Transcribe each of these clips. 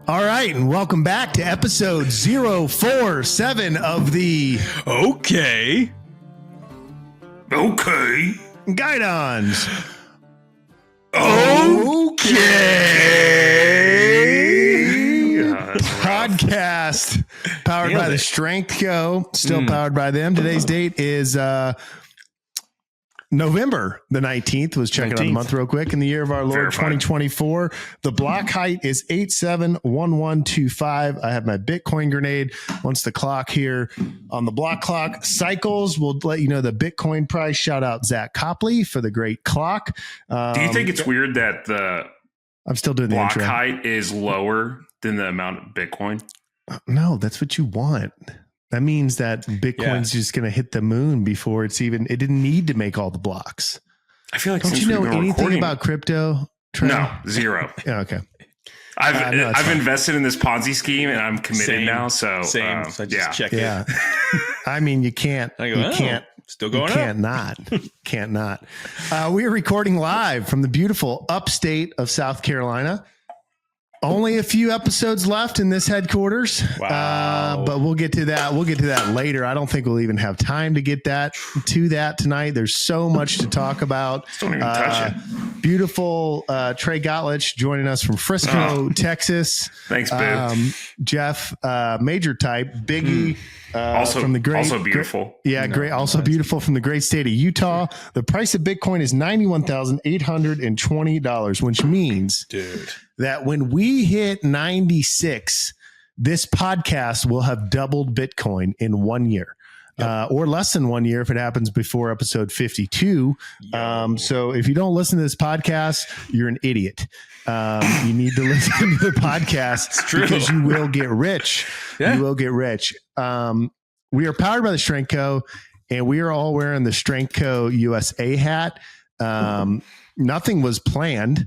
All right, and welcome back to episode 047 of the Okay Guidons. Podcast powered by the Strength Co. Still powered by them. Today's date is November the 19th. Was checking out the month real quick. In the year of our Lord 2024, the block height is 871125. I have my Bitcoin grenade. Once the clock here on the block clock cycles, we'll let you know the Bitcoin price. Shout out Zach Copley for the great clock. Do you think it's weird that the I'm still doing the block intro. height is lower than the amount of Bitcoin? No, that's what you want. That means that Bitcoin's just going to hit the moon before it didn't need to make all the blocks. I feel like Don't you know anything about crypto? Trey? No, zero. Yeah, okay. I've invested in this Ponzi scheme and I'm committed now. So So I just check it. Yeah. I mean, you can't. Still going up. Can't not. We are recording live from the beautiful upstate of South Carolina. Only a few episodes left in this headquarters. Wow. But we'll get to that. We'll get to that later. I don't think we'll even have time to get to that tonight. There's so much to talk about. Just don't even touch it. Beautiful Trey Gottlich joining us from Frisco, Texas. Thanks, Boo. Jeff, Major Type, Biggie. Also from the great, also beautiful. Great. Also beautiful from the great state of Utah. The price of Bitcoin is $91,820, which means that when we hit 96, this podcast will have doubled Bitcoin in 1 year. Or less than 1 year if it happens before episode 52. So if you don't listen to this podcast, you're an idiot. You need to listen to the podcast because you will get rich. Yeah. You will get rich. We are powered by the Strength Co. And we are all wearing the Strength Co. USA hat. Nothing was planned.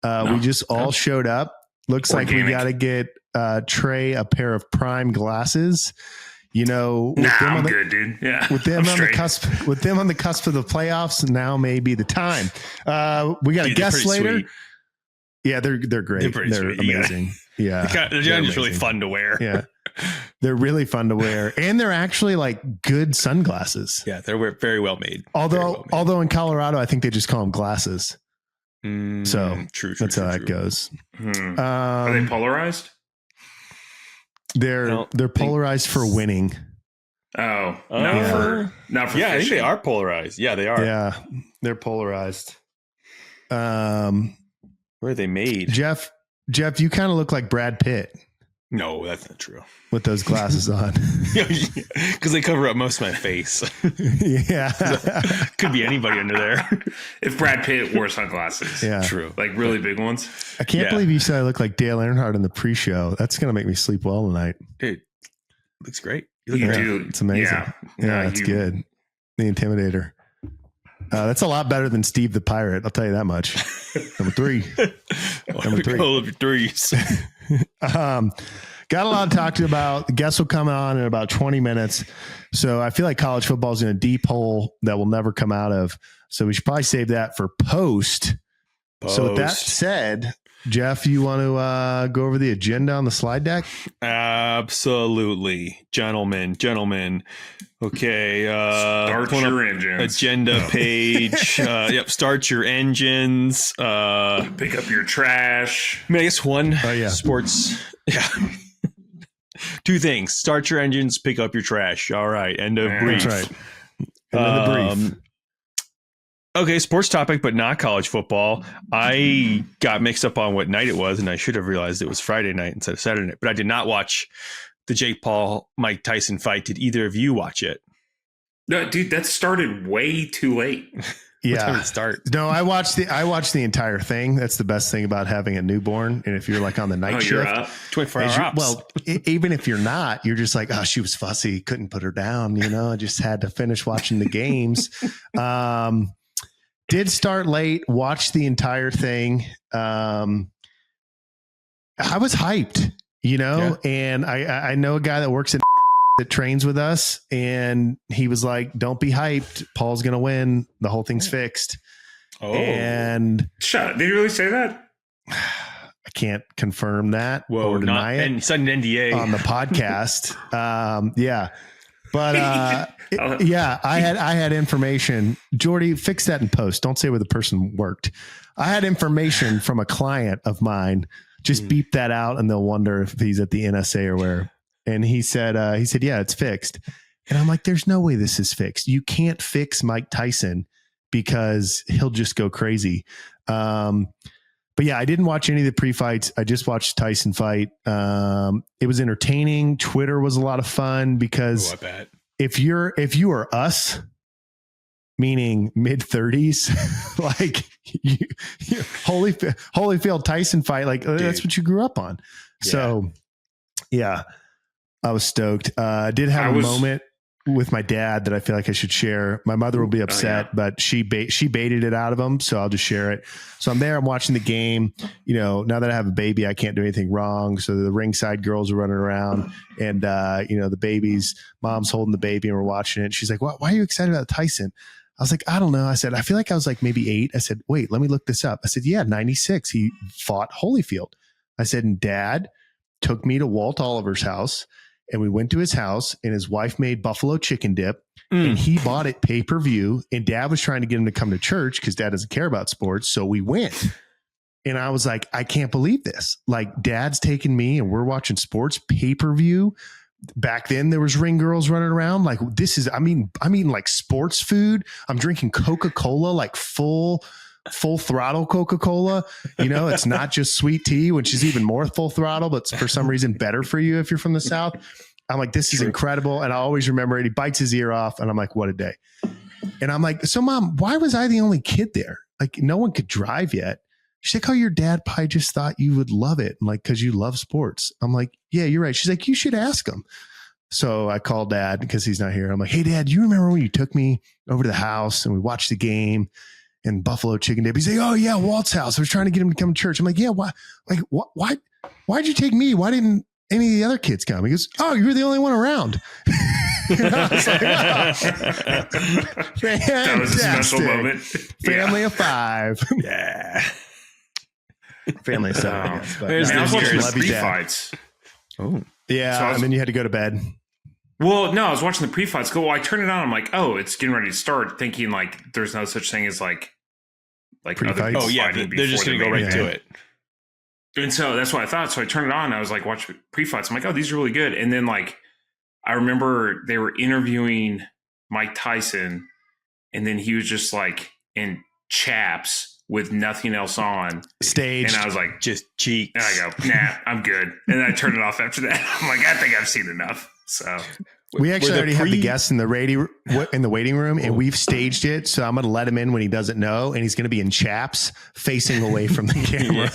We just all showed up. Looks like we got to get Trey a pair of Prime glasses. You know, I'm good, dude. Yeah, with them on the cusp of the playoffs, now may be the time. We got a guest later. Sweet. Yeah, they're great. They're amazing. Yeah, they're just really fun to wear. Yeah, they're really fun to wear, and they're actually like good sunglasses. Yeah, they're very well made. Although in Colorado, I think they just call them glasses. So true. That's how that goes. Are they polarized? They're polarized for winning. Not for I think they are polarized. Yeah, they are. Yeah, they're polarized. Where are they made? Jeff, you kind of look like Brad Pitt. No, that's not true. With those glasses on. Because they cover up most of my face. Yeah. Could be anybody under there. If Brad Pitt wore sunglasses. Yeah. True. Like really big ones. I can't believe you said I look like Dale Earnhardt in the pre-show. That's going to make me sleep well tonight. Dude, looks great. You do. It's amazing. Yeah, it's good. The Intimidator. That's a lot better than Steve the Pirate. I'll tell you that much. Number three. All of your threes. Got a lot to talk to you about. The guests will come on in about 20 minutes. So I feel like college football is in a deep hole that will never come out of. So we should probably save that for post. So with that said, Jeff, you want to go over the agenda on the slide deck? Absolutely. Gentlemen. Okay. Start your engines. Agenda page. Start your engines. Pick up your trash. I guess one. Sports. Yeah. Two things. Start your engines, pick up your trash. All right. End of brief. That's right. End of the brief. Okay, sports topic, but not college football. I got mixed up on what night it was, and I should have realized it was Friday night instead of Saturday night. But I did not watch the Jake Paul-Mike Tyson fight. Did either of you watch it? No, dude, that started way too late. Yeah. What time did it start? No, I watched the entire thing. That's the best thing about having a newborn. And if you're like on the night shift, you're up. 24-hour ops. Well, even if you're not, you're just like, oh, she was fussy, couldn't put her down. I just had to finish watching the games. Did start late, watched the entire thing. I was hyped, and I know a guy that works at that trains with us, and he was like, don't be hyped. Paul's going to win. The whole thing's fixed. Oh, and shut up. Did you really say that? I I can't confirm that or deny it. And signed an NDA on the podcast. But I had information. Jordy, fix that in post. Don't say where the person worked. I had information from a client of mine. Just beep that out, and they'll wonder if he's at the NSA or where. And he said, yeah, it's fixed. And I'm like, there's no way this is fixed. You can't fix Mike Tyson because he'll just go crazy. But yeah, I didn't watch any of the pre-fights. I just watched the Tyson fight. It was entertaining. Twitter was a lot of fun because if you are us, meaning mid-30s, like Holyfield Tyson fight, like that's what you grew up on. Yeah. So yeah, I was stoked. I did have a moment with my dad that I feel like I should share. My mother will be upset, but she baited it out of him. So I'll just share it. So I'm there, I'm watching the game. You know, now that I have a baby, I can't do anything wrong. So the ringside girls are running around and, the baby's mom's holding the baby and we're watching it. She's like, why are you excited about Tyson? I was like, I don't know. I said, I feel like I was like maybe 8. I said, wait, let me look this up. I said, yeah, 96. He fought Holyfield. I said, and Dad took me to Walt Oliver's house. And we went to his house and his wife made buffalo chicken dip and he bought it pay-per-view and Dad was trying to get him to come to church because Dad doesn't care about sports. So we went and I was like, I can't believe this. Like Dad's taking me and we're watching sports pay-per-view. Back then there was ring girls running around. Like this is, I'm eating like sports food. I'm drinking Coca-Cola, like full throttle Coca-Cola. It's not just sweet tea, which is even more full throttle, but for some reason better for you if you're from the South. I'm like, this is incredible. And I always remember it. He bites his ear off and I'm like, what a day. And I'm like, so Mom, why was I the only kid there? Like no one could drive yet. She's like, oh, your dad probably just thought you would love it. And like, cause you love sports. I'm like, yeah, you're right. She's like, you should ask him. So I called Dad because he's not here. I'm like, hey Dad, do you remember when you took me over to the house and we watched the game and buffalo chicken dip? He's like, oh yeah, Walt's house. I was trying to get him to come to church. I'm like, yeah, why? Like, why'd you take me? Why didn't any of the other kids come? He goes, oh, you were the only one around. I was like, that was a special moment. Family of 5. Yeah. Family of 7. I guess, but I was watching the pre-fights. Oh. Yeah, and then you had to go to bed. Well, no, I was watching the pre-fights. I turned it on. I'm like, oh, it's getting ready to start. Thinking like there's no such thing as like pre-fights. Oh yeah, they're just going to go right to it. And so that's what I thought. So I turned it on. And I was like, watch pre-fights. I'm like, oh, these are really good. And then like I remember they were interviewing Mike Tyson, and then he was just like in chaps with nothing else on stage. And I was like, just cheeks. And I go, nah, I'm good. And I turned it off after that. I'm like, I think I've seen enough. So we actually already have the guests in the waiting room, and we've staged it. So I'm going to let him in when he doesn't know, and he's going to be in chaps facing away from the camera.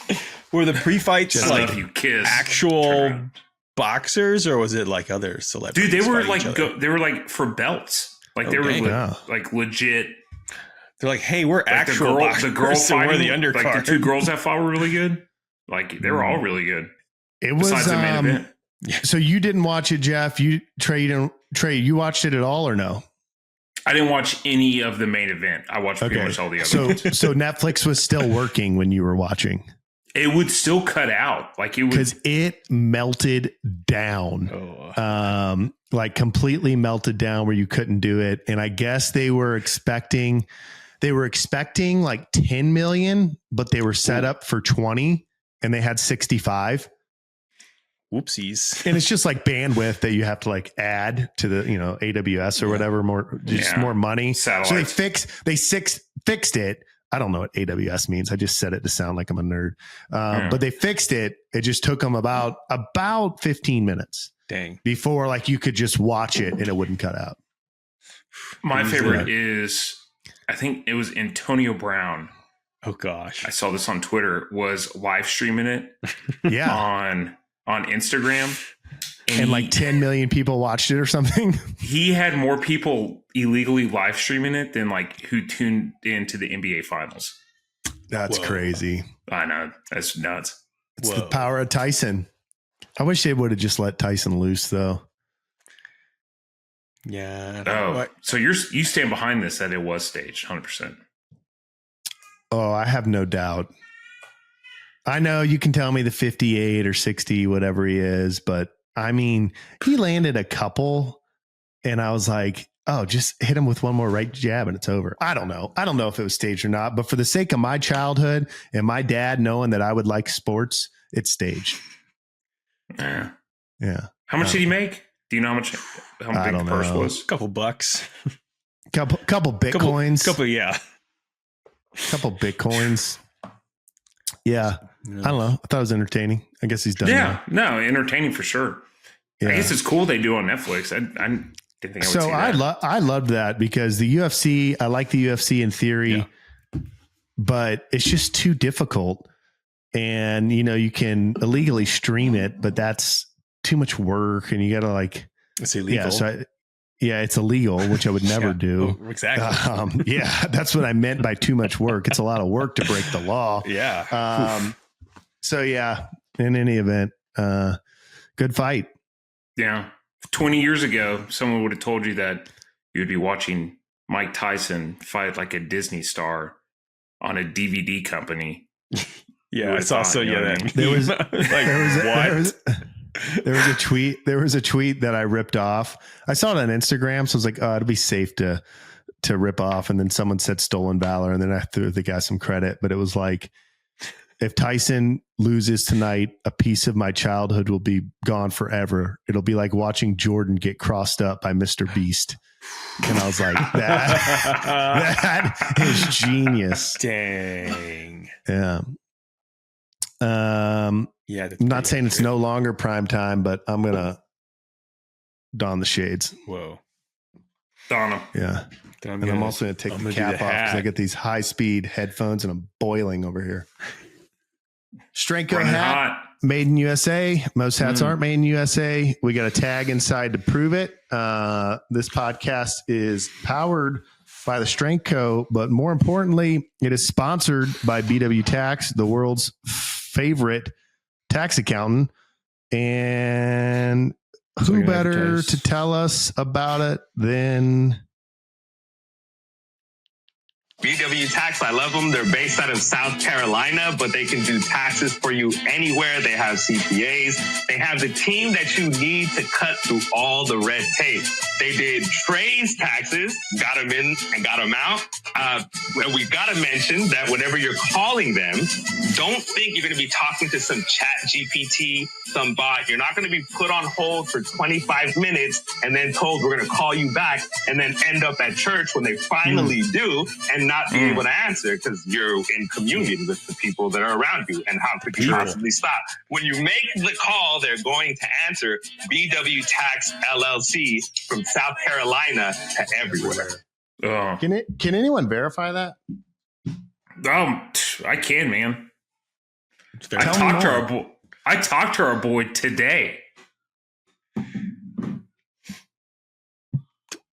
Yeah. Were the pre-fights just like you kiss, actual boxers, or was it like other celebrities? Dude, they were like for belts. Like they were like legit. They're like, hey, we're like actual the girl fighting, we're the undercard. Like the 2 girls that fought were really good. Like they were all really good. It was besides the main event. So you didn't watch it, Jeff. Trey, you watched it at all or no? I didn't watch any of the main event. I watched pretty much all the other ones. So Netflix was still working when you were watching. It would still cut out. Like it would, because it melted down. Like completely melted down where you couldn't do it. And I guess they were expecting like 10 million, but they were set up for 20 and they had 65. Whoopsies. And it's just like bandwidth that you have to like add to the, AWS or whatever, more money. Satellites. So they fixed it. I don't know what AWS means. I just said it to sound like I'm a nerd. But they fixed it. It just took them about 15 minutes. Dang. Before like you could just watch it and it wouldn't cut out. My favorite is, I think it was Antonio Brown. Oh gosh. I saw this on Twitter, was live streaming it. on Instagram. And like 10 million people watched it or something. He had more people illegally live streaming it than like who tuned into the NBA finals. That's crazy. I know. That's nuts. It's the power of Tyson. I wish they would have just let Tyson loose though. Yeah. Oh, so you stand behind this, that it was staged 100%. Oh, I have no doubt. I know you can tell me the 58 or 60, whatever he is, but I mean, he landed a couple and I was like, oh, just hit him with one more right jab and it's over. I don't know. I don't know if it was staged or not, but for the sake of my childhood and my dad knowing that I would like sports, it's staged. Yeah. Yeah. How much did he make? Do you know how big the purse was? A couple bucks. Couple Bitcoins. Couple Bitcoins. Yeah. I don't know. I thought it was entertaining. I guess he's done. Yeah. No, entertaining for sure. Yeah. I guess it's cool they do on Netflix. I didn't think I would see that. I loved that because the UFC, I like the UFC in theory, but it's just too difficult. And, you can illegally stream it, but that's too much work and you got to it's illegal. Yeah. It's illegal, which I would never do. Exactly. That's what I meant by too much work. It's a lot of work to break the law. Yeah. So yeah, in any event, good fight. Yeah. 20 years ago, someone would have told you that you would be watching Mike Tyson fight like a Disney star on a DVD company. Yeah, I saw. So yeah, there was what? There was a tweet that I ripped off. I saw it on Instagram, so I was like, oh, it'd be safe to rip off. And then someone said stolen valor, and then I threw the guy some credit. But it was like, if Tyson loses tonight, a piece of my childhood will be gone forever. It'll be like watching Jordan get crossed up by Mr. Beast. And I was like, that is genius. Dang. Yeah. Yeah. I'm not saying it's no longer prime time, but I'm going to don the shades. Whoa. Don them. Yeah. And I'm also going to take the cap off because I get these high speed headphones and I'm boiling over here. Strengco hat, made in USA. Most hats aren't made in USA. We got a tag inside to prove it. This podcast is powered by the Strengco, but more importantly, it is sponsored by BW Tax, the world's favorite tax accountant. And who better to tell us about it than BW Tax? I love them. They're based out of South Carolina, but they can do taxes for you anywhere. They have CPAs. They have the team that you need to cut through all the red tape. They did Trey's taxes, got them in and got them out. And we got to mention that whenever you're calling them, don't think you're going to be talking to some chat GPT, some bot. You're not going to be put on hold for 25 minutes and then told we're going to call you back and then end up at church when they finally do and not be able to answer because you're in communion with the people that are around you. And how could you possibly stop? When you make the call, they're going to answer BW Tax LLC from South Carolina to everywhere. Can anyone verify that? I can, man. I talked to our boy today.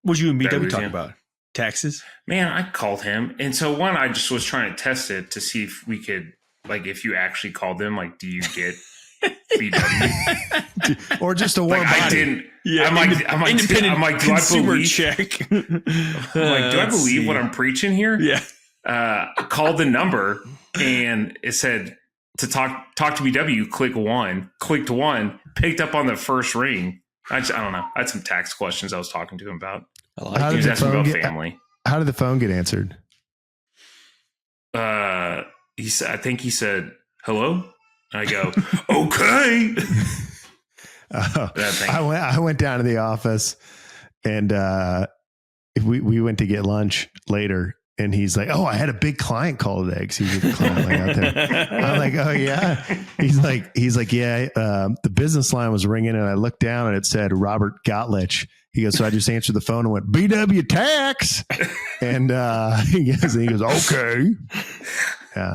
What you and BW talking about? Taxes? Man, I called him. And so I just was trying to test it to see if we could, if you actually called them, do you get BW? Or just a warm body? I didn't. Yeah, I'm like, do consumer I believe, check. do I believe what I'm preaching here? Yeah. I called the number and it said to talk to BW, clicked one, picked up on the first ring. I don't know. I had some tax questions I was talking to him about. How did the phone get answered? He said, I think he said, hello. And I go, okay. I went down to the office and we went to get lunch later. And he's like, oh, I had a big client call today because he was a client out there. I'm like, oh yeah. He's like, yeah. The business line was ringing, and I looked down and it said Robert Gottlich. He goes, so I just answered the phone and went BW Tax, and he goes, okay, yeah.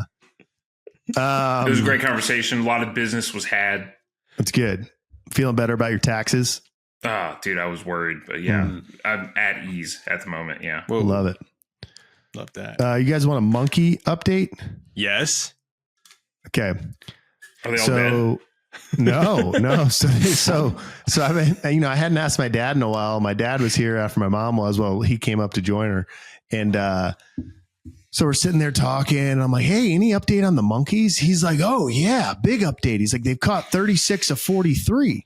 It was a great conversation. A lot of business was had. That's good. Feeling better about your taxes? Oh, dude, I was worried, but yeah, I'm at ease at the moment. Yeah, Whoa. Love it. Love that. You guys want a monkey update? Yes. Okay. Are they all dead? No. So I've been, I hadn't asked my dad in a while. My dad was here after my mom was. Well, he came up to join her, and So we're sitting there talking, and I'm like, hey, any update on the monkeys? He's like, oh, yeah, big update. He's like, they've caught 36 of 43.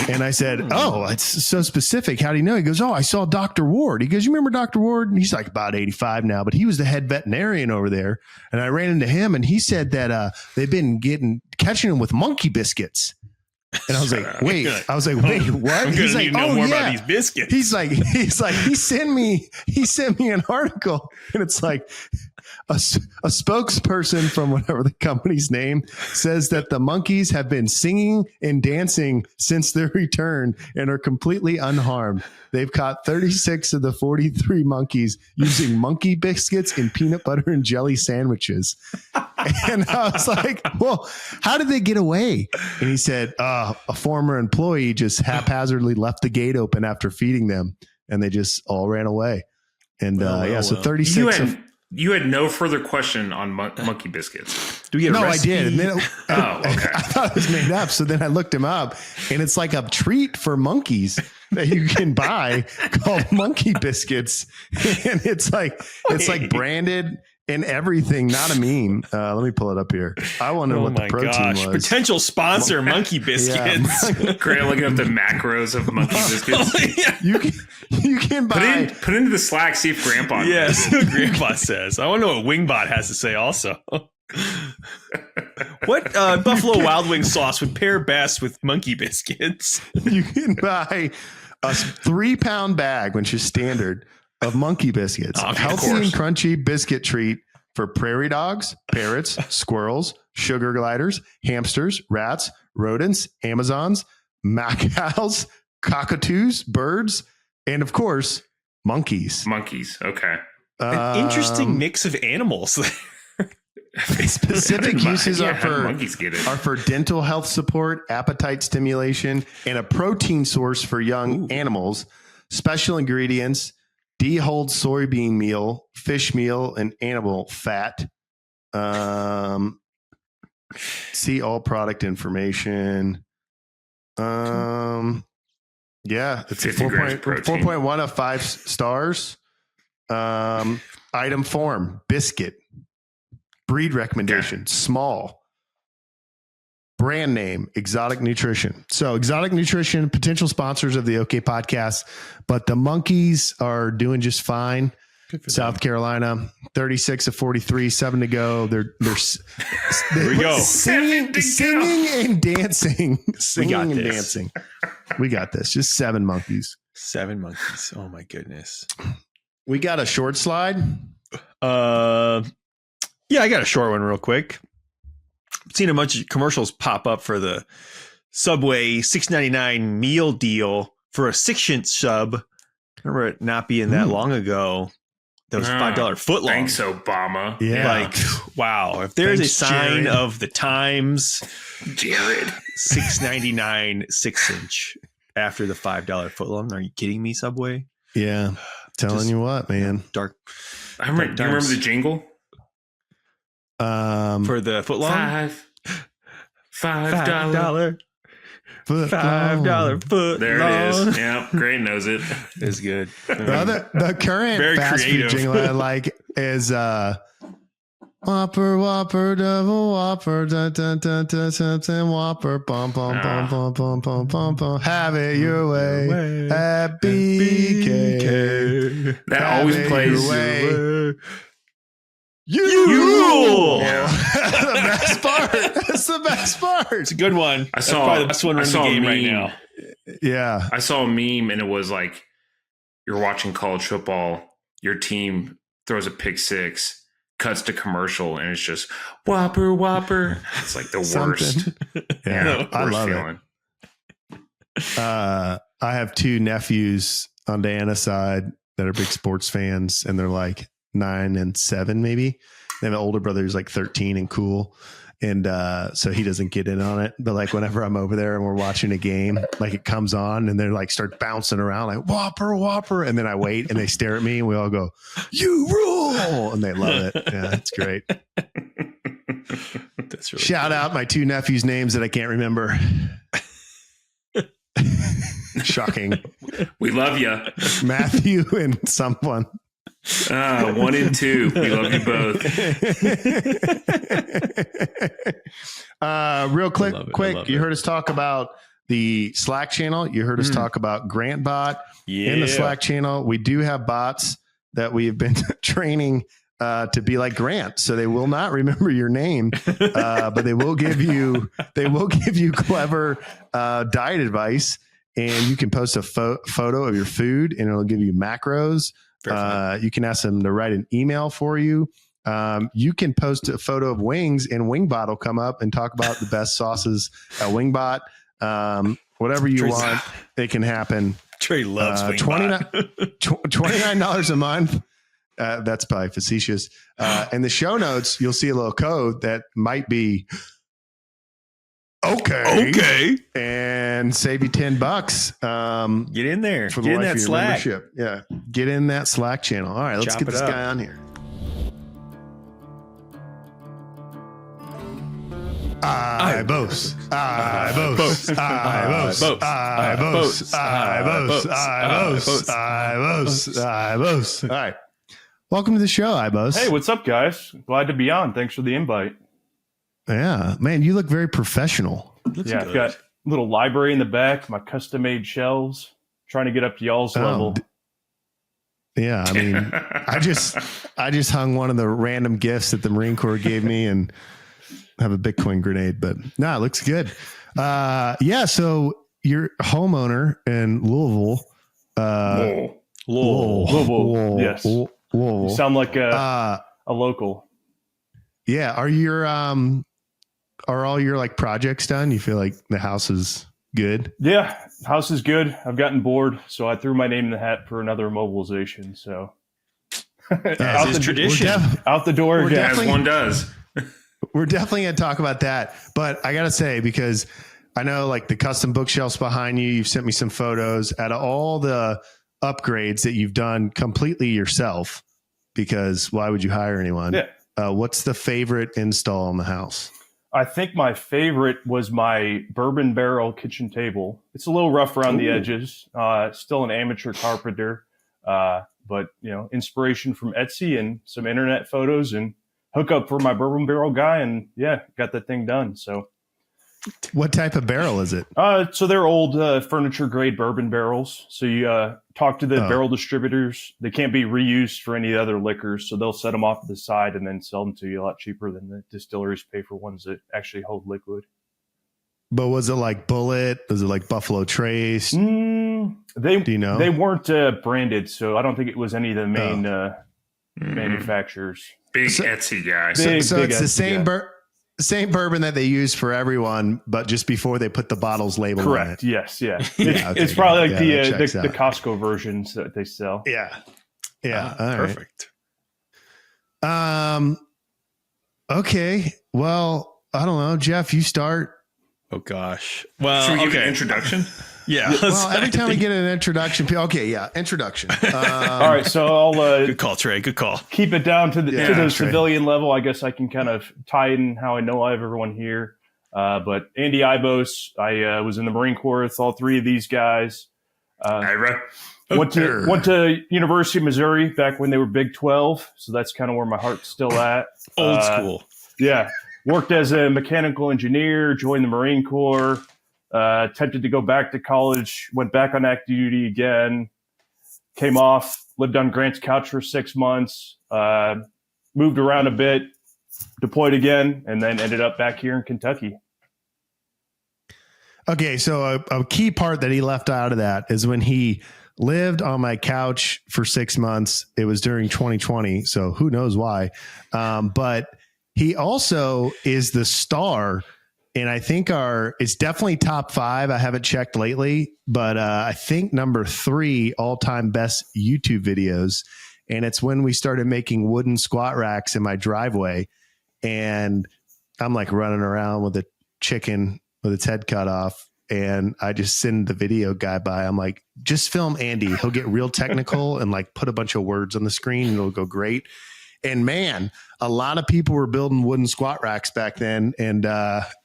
And I said, oh, it's so specific. How do you know? He goes, oh, I saw Dr. Ward. He goes, you remember Dr. Ward? And he's like about 85 now, but he was the head veterinarian over there. And I ran into him, and he said that they've been catching them with monkey biscuits. And I was like, wait, what? He's like, oh, more about these biscuits. He's like, he sent me an article, and it's like a spokesperson from whatever the company's name says that the monkeys have been singing and dancing since their return and are completely unharmed. They've caught 36 of the 43 monkeys using monkey biscuits and peanut butter and jelly sandwiches. And I was like, well, how did they get away? And he said, a former employee just haphazardly left the gate open after feeding them, and they just all ran away. And so 36. You had no further question on monkey biscuits. Do we get a recipe? I did. And then okay. I thought it was made up. So then I looked him up, and it's like a treat for monkeys that you can buy called monkey biscuits. And it's like branded and everything, not a meme. Let me pull it up here. I wonder what the protein was. Potential sponsor, monkey biscuits. Great, looking up the macros of monkey biscuits. You can buy. Put into the Slack, see if Grandpa knows. Yes, what Grandpa says. I want to know what Wingbot has to say also. What Buffalo Wild Wings sauce would pair best with monkey biscuits? You can buy a 3-pound bag, which is standard, of monkey biscuits. Healthy and crunchy biscuit treat for prairie dogs, parrots, squirrels, sugar gliders, hamsters, rats, rodents, Amazons, macaws, cockatoos, birds, and of course, monkeys. Monkeys. Okay. An interesting mix of animals. Specific uses are monkeys get it. are for dental health support, appetite stimulation, and a protein source for young animals. Special ingredients: de-hulled soybean meal, fish meal, and animal fat. See all product information. Yeah, it's a 4.1 of 5 stars. Item form: biscuit. Breed recommendation: small. Brand name: Exotic Nutrition. So Exotic Nutrition, potential sponsors of the OK Podcast, but the monkeys are doing just fine. South Carolina, 36 of 43, 7 to go. They're Here we go. Singing and dancing. Dancing. We got this. Just 7 monkeys. 7 monkeys. Oh my goodness. We got a short slide. Yeah, I got a short one real quick. Seen a bunch of commercials pop up for the Subway $6.99 meal deal for a 6-inch sub. Remember it not being that long ago. That was $5 foot long. Thanks, Obama. Yeah. Like, wow. If there's a sign Jared. of the times, Jared. $6.99 6-inch after the $5 foot long. Are you kidding me, Subway? Yeah. Telling you what, man. Dark. Do you remember the jingle? For the foot long? $5 $5 foot there long. It is. Yeah, Gray knows it. It's good. The current Very fast creative. food jingle I like is Whopper, Whopper, Double Whopper, dun, dun, dun, dun, dun, dun, Whopper, bum, bum, bum, bum, bum, bum, bum, bum. Have it your way at BK. That always plays. You rule. Yeah. The best part. That's the best part. It's a good one. I saw probably the best one in the game a right meme. now. Yeah. I saw a meme and it was like, you're watching college football, your team throws a pick six, cuts to commercial, and it's just Whopper, Whopper. It's like the worst. Yeah, I love feeling. it. I have 2 nephews on Diana's side that are big sports fans, and they're like 9 and 7, maybe. They have an older brother who's like 13 and cool. And so he doesn't get in on it. But like whenever I'm over there and we're watching a game, like it comes on and they're like start bouncing around like Whopper, Whopper. And then I wait and they stare at me and we all go, you rule. And they love it. Yeah, it's great. That's really Shout out my 2 nephews' names that I can't remember. Shocking. We love you. Matthew and someone. 1 and 2. We love you both. Real quick, you heard us talk about the Slack channel. You heard us talk about Grant Bot in the Slack channel. We do have bots that we've been training to be like Grant, so they will not remember your name, but they will give you clever diet advice, and you can post a photo of your food, and it'll give you macros. You can ask them to write an email for you. You can post a photo of wings, and Wingbot will come up and talk about the best sauces at Wingbot. Whatever you want, it can happen. Trey loves $29 a month. That's probably facetious. In the show notes, you'll see a little code that might be okay, and save you $10. Get in there. For the get in life that of your Slack. membership. Yeah, get in that Slack channel. All right, let's Chop get it this up. guy on here. Ibos. All right. Welcome to the show, Ibos. Hey, what's up, guys? Glad to be on. Thanks for the invite. Yeah, man, you look very professional. I've got a little library in the back, my custom-made shelves, trying to get up to y'all's level. Yeah, I mean, I just hung one of the random gifts that the Marine Corps gave me and have a Bitcoin grenade, but no, it looks good. So you're a homeowner in Louisville. Louisville. Yes. Louisville. You sound like a local. Yeah. Are all your like projects done? You feel like the house is good? Yeah, house is good. I've gotten bored, so I threw my name in the hat for another mobilization. So As is tradition. out the door again. As one does. We're definitely going to talk about that. But I got to say, because I know like the custom bookshelves behind you, you've sent me some photos out of all the upgrades that you've done completely yourself, because why would you hire anyone? Yeah. What's the favorite install in the house? I think my favorite was my bourbon barrel kitchen table. It's a little rough around the edges. Still an amateur carpenter, but inspiration from Etsy and some internet photos and hook up for my bourbon barrel guy, and got that thing done. So, what type of barrel is it? So they're old furniture grade bourbon barrels. So you talk to the barrel distributors. They can't be reused for any other liquors, so they'll set them off to the side and then sell them to you a lot cheaper than the distilleries pay for ones that actually hold liquid. But was it like Bullet? Was it like Buffalo Trace? Do you know? They weren't branded, so I don't think it was any of the main manufacturers. Big Etsy guy. So it's the Etsy same bourbon that they use for everyone, but just before they put the bottles label on it. Yes. Yeah. Okay, it's probably like the Costco versions that they sell. Yeah. All Perfect. Right. Okay. Well, I don't know. Jeff, you start. Oh gosh. Well, should we give an introduction? Yeah. Well, every time we get an introduction, introduction. All right, so I'll good call, Trey. Good call. Keep it down to the Trey. civilian level. I guess I can kind of tie in how I know I have everyone here. But Andy Ibos, I was in the Marine Corps with all three of these guys. Went to University of Missouri back when they were Big 12, so that's kind of where my heart's still at. Old school. Yeah, worked as a mechanical engineer, joined the Marine Corps. Attempted to go back to college, went back on active duty again, came off, lived on Grant's couch for 6 months, moved around a bit, deployed again, and then ended up back here in Kentucky. Okay, so a key part that he left out of that is when he lived on my couch for 6 months. It was during 2020, so who knows why. But he also is the star. And I think it's definitely top 5. I haven't checked lately, but I think number 3 all-time best YouTube videos. And it's when we started making wooden squat racks in my driveway. And I'm like running around with a chicken with its head cut off. And I just send the video guy by. I'm like, just film Andy. He'll get real technical and like put a bunch of words on the screen and it'll go great. And man, a lot of people were building wooden squat racks back then. And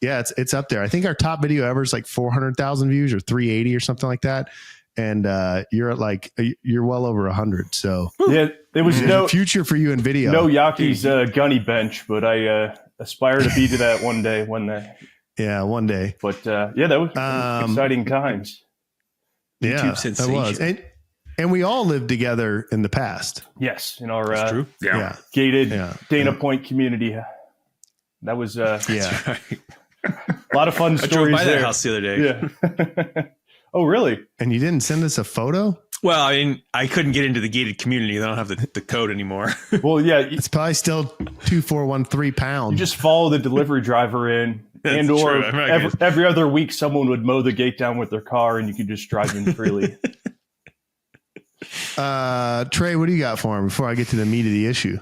it's up there. I think our top video ever is like 400,000 views or 380 or something like that. And you're well over 100. So yeah, There was no future for you in video. No Yaki's gunny bench, but I aspire to be to that one day. One day. But that was exciting times. YouTube sensation. That was. And we all lived together in the past. Yes, in our gated Dana Point community. That was Right. a lot of fun stories. I drove by there. that house the other day. Yeah. Oh, really? And you didn't send us a photo? Well, I mean, I couldn't get into the gated community. They don't have the code anymore. Well, yeah. It's probably still 2413 pounds. You just follow the delivery driver in. That's or true. every other week, someone would mow the gate down with their car, and you could just drive in freely. Trey, what do you got for him before I get to the meat of the issue?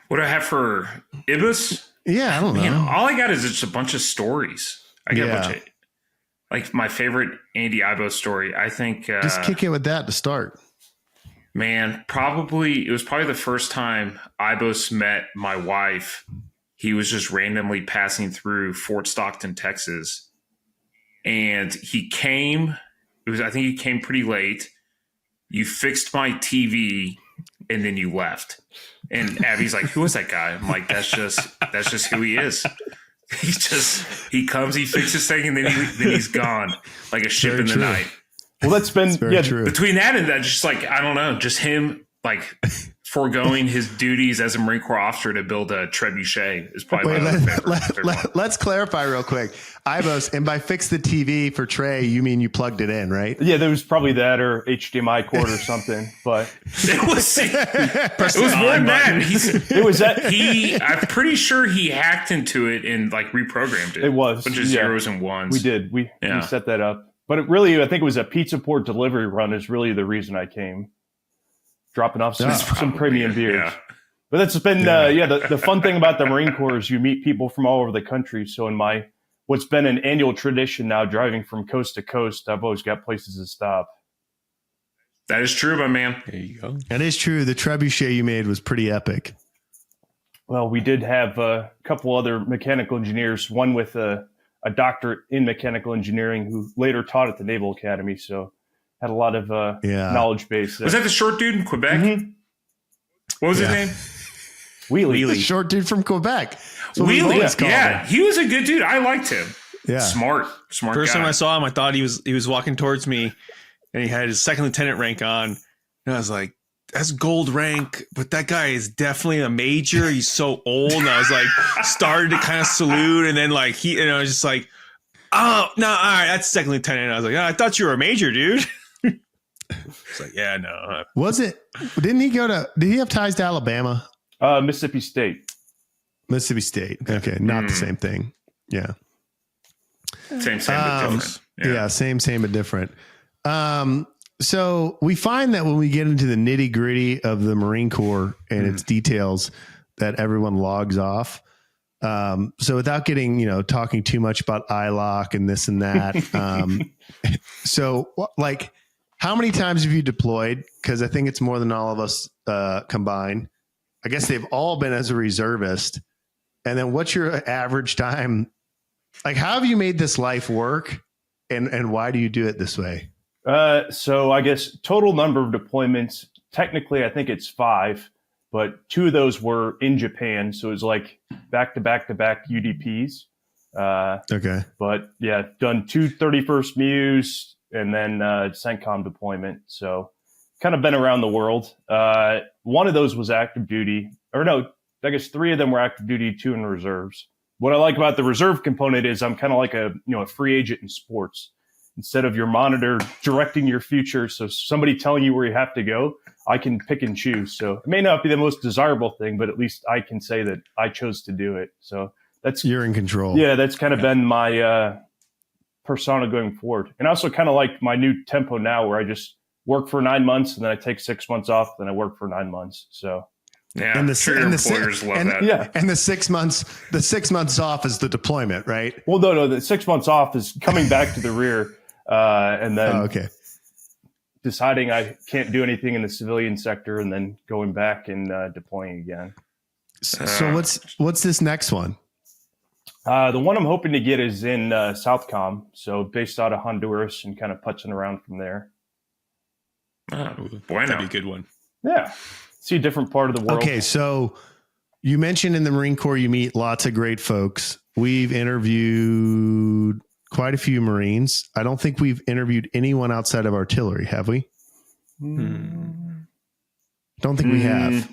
What do I have for Ibos? Yeah, I don't know. Man, all I got is just a bunch of stories. I got a bunch of, like, my favorite Andy Ibos story. I think just kick it with that to start. Man, it was probably the first time Ibos met my wife. He was just randomly passing through Fort Stockton, Texas. And he came, I think he came pretty late. You fixed my TV and then you left. And Abby's like, who was that guy? I'm like, that's just who he is. He comes, he fixes thing, and then he's gone like a ship in the night. Well, that's been true. Between that and that, just like, I don't know, just him like foregoing his duties as a Marine Corps officer to build a trebuchet is probably let's clarify real quick. Ibos, and by fix the TV for Trey, you mean you plugged it in, right? Yeah, there was probably that or HDMI cord or something, but it was more than that. It was that I'm pretty sure he hacked into it and like reprogrammed it. It was a bunch of zeros and ones. We did. We set that up. But I think it was a pizza port delivery run is really the reason I came. Dropping off some premium beers. Yeah. But that's been, the fun thing about the Marine Corps is you meet people from all over the country. So in what's been an annual tradition now, driving from coast to coast, I've always got places to stop. That is true, my man. There you go. That is true. The trebuchet you made was pretty epic. Well, we did have a couple other mechanical engineers, one with a doctorate in mechanical engineering who later taught at the Naval Academy. So had a lot of knowledge base. Was that the short dude in Quebec? Mm-hmm. What was his name? Wheelie. The short dude from Quebec. Wheelie. Yeah, he was a good dude. I liked him. Yeah, smart First guy. time I saw him, I thought he was walking towards me, and he had his second lieutenant rank on, and I was like, "That's gold rank," but that guy is definitely a major. He's so old. And I was like, started to kind of salute, and then I was just like, "Oh no, all right, that's second lieutenant." And I was like, "I thought you were a major, dude." It's like, yeah, no. Was it? Did he have ties to Alabama? Mississippi State. Mississippi State. Okay, not the same thing. Yeah. Same, but different. Yeah, same, but different. So we find that when we get into the nitty gritty of the Marine Corps and its details, that everyone logs off. So without getting, talking too much about ILOC and this and that. So like, how many times have you deployed? Because I think it's more than all of us combined. I guess they've all been as a reservist. And then what's your average time? Like, how have you made this life work? And why do you do it this way? So I guess total number of deployments, technically, I think it's 5, but 2 of those were in Japan. So it was like back-to-back UDPs. Okay. But yeah, done 2 31st MUs and then CENTCOM deployment. So kind of been around the world. One of those was active duty. Or no, I guess 3 of them were active duty, 2 in reserves. What I like about the reserve component is I'm kind of like a free agent in sports. Instead of your monitor directing your future, so somebody telling you where you have to go, I can pick and choose. So it may not be the most desirable thing, but at least I can say that I chose to do it. So you're in control. Yeah, that's kind of been my persona going forward. And I also kind of like my new tempo now where I just work for 9 months and then I take 6 months off, then I work for 9 months. So yeah, and employers love that. Yeah, and the 6 months off is the deployment, right? Well, no, the 6 months off is coming back to the rear. And then deciding I can't do anything in the civilian sector and then going back and deploying again. So what's this next one? The one I'm hoping to get is in Southcom. So based out of Honduras and kind of putzing around from there. Bueno. That'd be a good one. Yeah. See a different part of the world. Okay, so you mentioned in the Marine Corps you meet lots of great folks. We've interviewed quite a few Marines. I don't think we've interviewed anyone outside of artillery, have we? Don't think we have.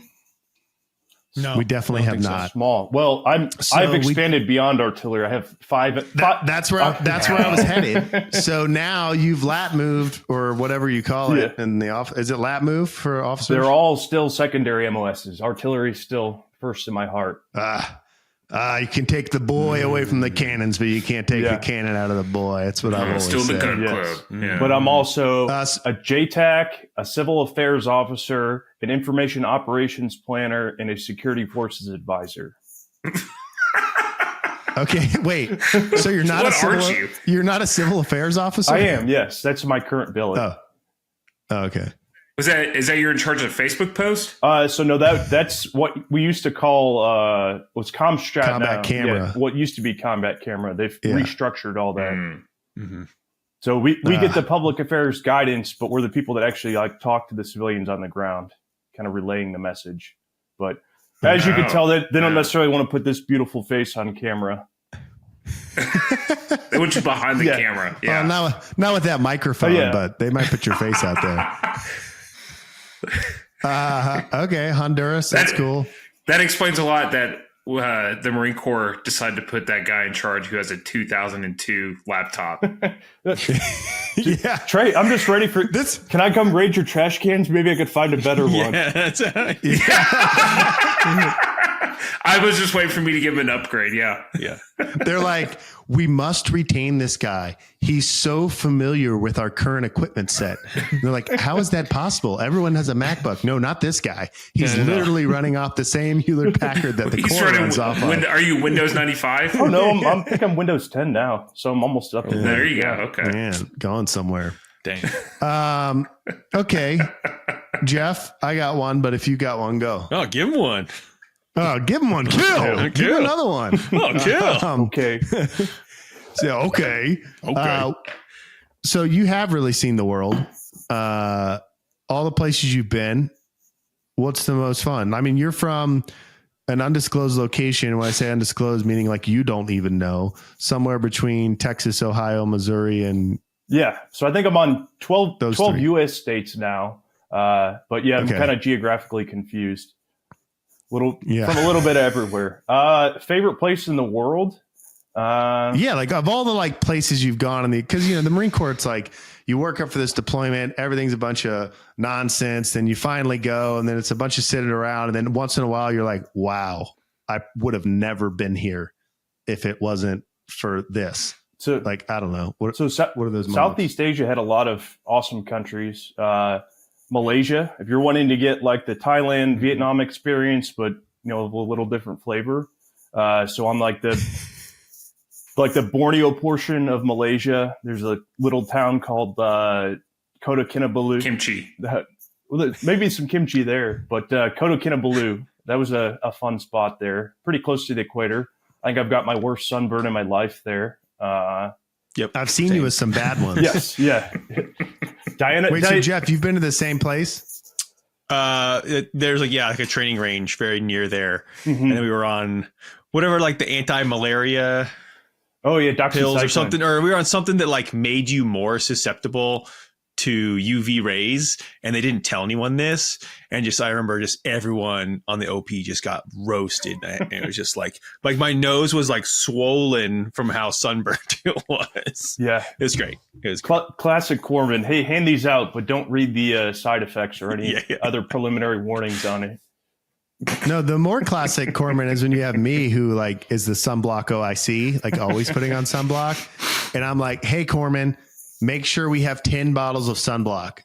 No, we definitely have not. Small. Well, I've expanded beyond artillery. I have five. That's where I was headed. So now you've lat moved or whatever you call it in the office. Is it lat move for officers? They're all still secondary MOSs. Artillery still first in my heart. You can take the boy away from the cannons, but you can't take the cannon out of the boy. That's what I've always said. Still the gun club. Yeah. But I'm also a JTAC, a civil affairs officer, an information operations planner, and a security forces advisor. Okay, wait. So you're not you're not a civil affairs officer? I am. Yes, that's my current billing. Oh, okay. Is that you're in charge of Facebook post? So no, that's what we used to call what's Comstrat combat now. camera. Yeah, what used to be combat camera. They've restructured all that. Mm-hmm. So we get the public affairs guidance, but we're the people that actually like talk to the civilians on the ground, kind of relaying the message. But as you can tell, they don't necessarily want to put this beautiful face on camera. They want you behind the camera. Yeah. Not with that microphone, but they might put your face out there. Okay, Honduras. That's cool. That explains a lot that the Marine Corps decided to put that guy in charge who has a 2002 laptop. Yeah, Trey, I'm just ready for this. Can I come raid your trash cans? Maybe I could find a better one. I was just waiting for me to give him an upgrade. Yeah. They're like, we must retain this guy. He's so familiar with our current equipment set. And they're like, how is that possible? Everyone has a MacBook. No, not this guy. He's literally running off the same Hewlett Packard that the Corps runs off on. Are you Windows 95? Oh, no, I think I'm Windows 10 now. So I'm almost up to that. There you go. Okay. Man, going somewhere. Dang. Okay. Jeff, I got one, but if you got one, go. Oh, give him one. Oh, give him one. Kill. Give him another one. Oh, kill. Okay. Okay. So you have really seen the world. All the places you've been. What's the most fun? I mean, you're from an undisclosed location. When I say undisclosed, meaning like you don't even know, somewhere between Texas, Ohio, Missouri, and so I think I'm on 12 3. U.S. states now. But I'm kind of geographically confused. From a little bit everywhere. Favorite place in the world? Like of all the like places you've gone because the Marine Corps, it's like you work up for this deployment, everything's a bunch of nonsense, then you finally go, and then it's a bunch of sitting around, and then once in a while you're like, wow, I would have never been here if it wasn't for this. So like I don't know. What are those moments? Southeast Asia had a lot of awesome countries. Malaysia, if you're wanting to get like the Thailand, Vietnam experience, but a little different flavor. So on like the Borneo portion of Malaysia, there's a little town called Kota Kinabalu. Kimchi. Maybe some kimchi there, but Kota Kinabalu, that was a fun spot there. Pretty close to the equator. I think I've got my worst sunburn in my life there. Yep, I've seen you with some bad ones. Yes, yeah. So Jeff, you've been to the same place? There's like a training range very near there, and then we were on whatever like the anti-malaria pills or something, or we were on something that like made you more susceptible to UV rays, and they didn't tell anyone this, and I remember just everyone on the OP just got roasted, and it was just like my nose was like swollen from how sunburned it was. Yeah, it was great. It was classic corpsman. Hey, hand these out, but don't read the side effects or any other preliminary warnings on it. No, the more classic corpsman is when you have me who like is the sunblock OIC, like always putting on sunblock, and I'm like, hey, corpsman, make sure we have 10 bottles of sunblock.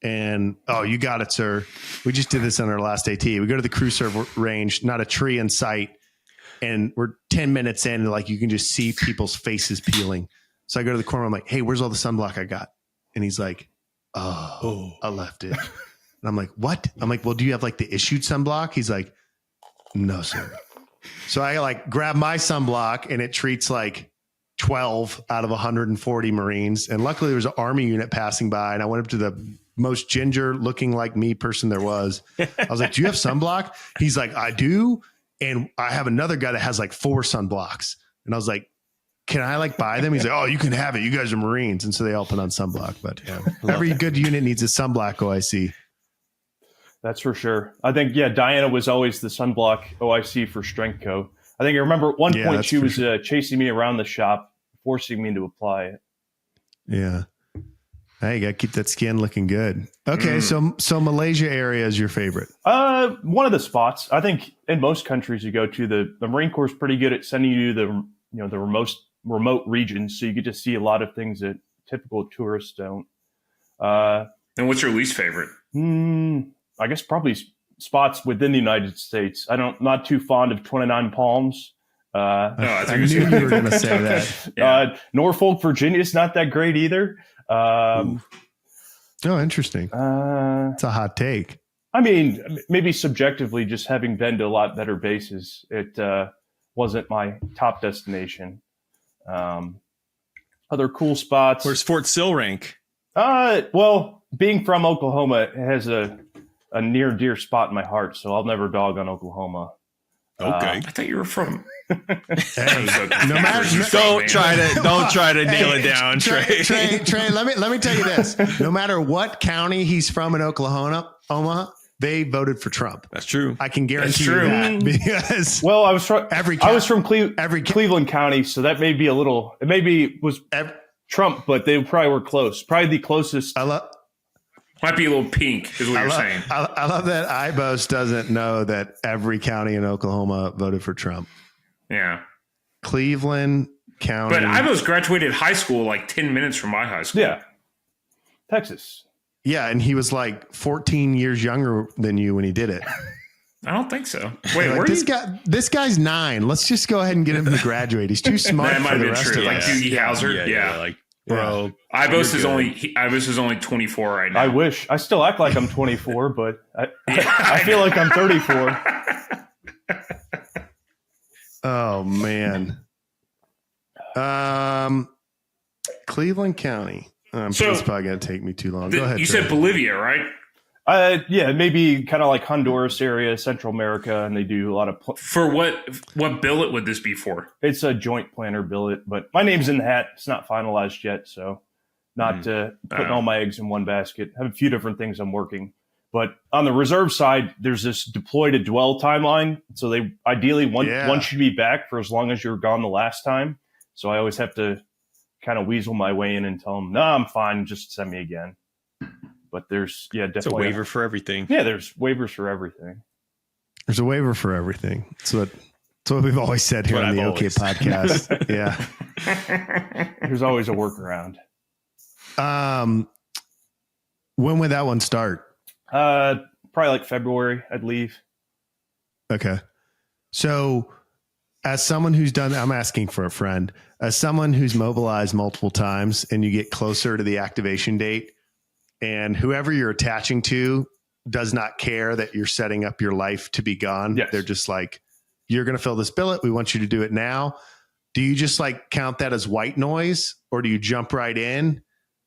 And, you got it, sir. We just did this on our last AT. We go to the crew serve range, not a tree in sight. And we're 10 minutes in, and like you can just see people's faces peeling. So I go to the corner. I'm like, hey, where's all the sunblock I got? And he's like, I left it. And I'm like, what? I'm like, well, do you have like the issued sunblock? He's like, no, sir. So I like grab my sunblock, and it treats like 12 out of 140 Marines. And luckily there was an Army unit passing by, and I went up to the most ginger looking like me person there was. I was like, do you have sunblock? He's like, I do. And I have another guy that has like 4 sunblocks. And I was like, can I like buy them? He's like, oh, you can have it. You guys are Marines. And so they all put on sunblock. But yeah, every good unit needs a sunblock OIC. That's for sure. I think, Diana was always the sunblock OIC for Strength Co. I think I remember at one point she was chasing me around the shop, forcing me to apply it. Yeah. Hey, you got to keep that skin looking good. Okay. So Malaysia area is your favorite. One of the spots. I think in most countries you go to, the Marine Corps is pretty good at sending you the remote regions. So you get to see a lot of things that typical tourists don't. And what's your least favorite? I guess probably spots within the United States. Not too fond of 29 Palms. I knew you were going to say that. Yeah. Norfolk, Virginia is not that great either. Oh, interesting. It's a hot take. I mean, maybe subjectively, just having been to a lot better bases, it wasn't my top destination. Other cool spots. Where's Fort Sill rank? Well, being from Oklahoma, it has a near dear spot in my heart, so I'll never dog on Oklahoma. Okay. I thought you were from. Hey, don't try to nail it down, Trey. Trey, let me tell you this. No matter what county he's from in Oklahoma, they voted for Trump. That's true. I can guarantee you that because I was from Cleveland County, so that may be was Trump, but they probably were close. Probably the closest. Might be a little pink, is what you're saying. I love that Ibos doesn't know that every county in Oklahoma voted for Trump. Yeah. Cleveland County. But Ibos graduated high school like 10 minutes from my high school. Yeah. Texas. Yeah, and he was like 14 years younger than you when he did it. I don't think so. Wait, like, this guy's 9. Let's just go ahead and get him to graduate. He's too smart that might for the have been rest true. of Like us. Doogie Howser. Yeah. Like, bro. Ibos is only 24 right now. I wish. I still act like I'm 24, but I feel like I'm 34. Oh man. Cleveland County. It's probably going to take me too long. Go ahead. You said Bolivia, right? Maybe kind of like Honduras area, Central America, and they do a lot of. For what billet would this be for? It's a joint planner billet, but my name's in the hat. It's not finalized yet, so not putting all my eggs in one basket. I have a few different things I'm working. But on the reserve side, there's this deploy to dwell timeline. So they ideally want you to be back for as long as you were gone the last time. So I always have to kind of weasel my way in and tell them, no, I'm fine. Just send me again. But there's, definitely. It's a waiver for everything. Yeah, there's waivers for everything. There's a waiver for everything. It's what we've always said here on the OK podcast. Yeah. There's always a workaround. When would that one start? Probably like February, I'd leave. Okay. So as someone who's done, I'm asking for a friend, as someone who's mobilized multiple times and you get closer to the activation date and whoever you're attaching to does not care that you're setting up your life to be gone. Yes. They're just like, you're going to fill this billet. We want you to do it now. Do you just like count that as white noise or do you jump right in?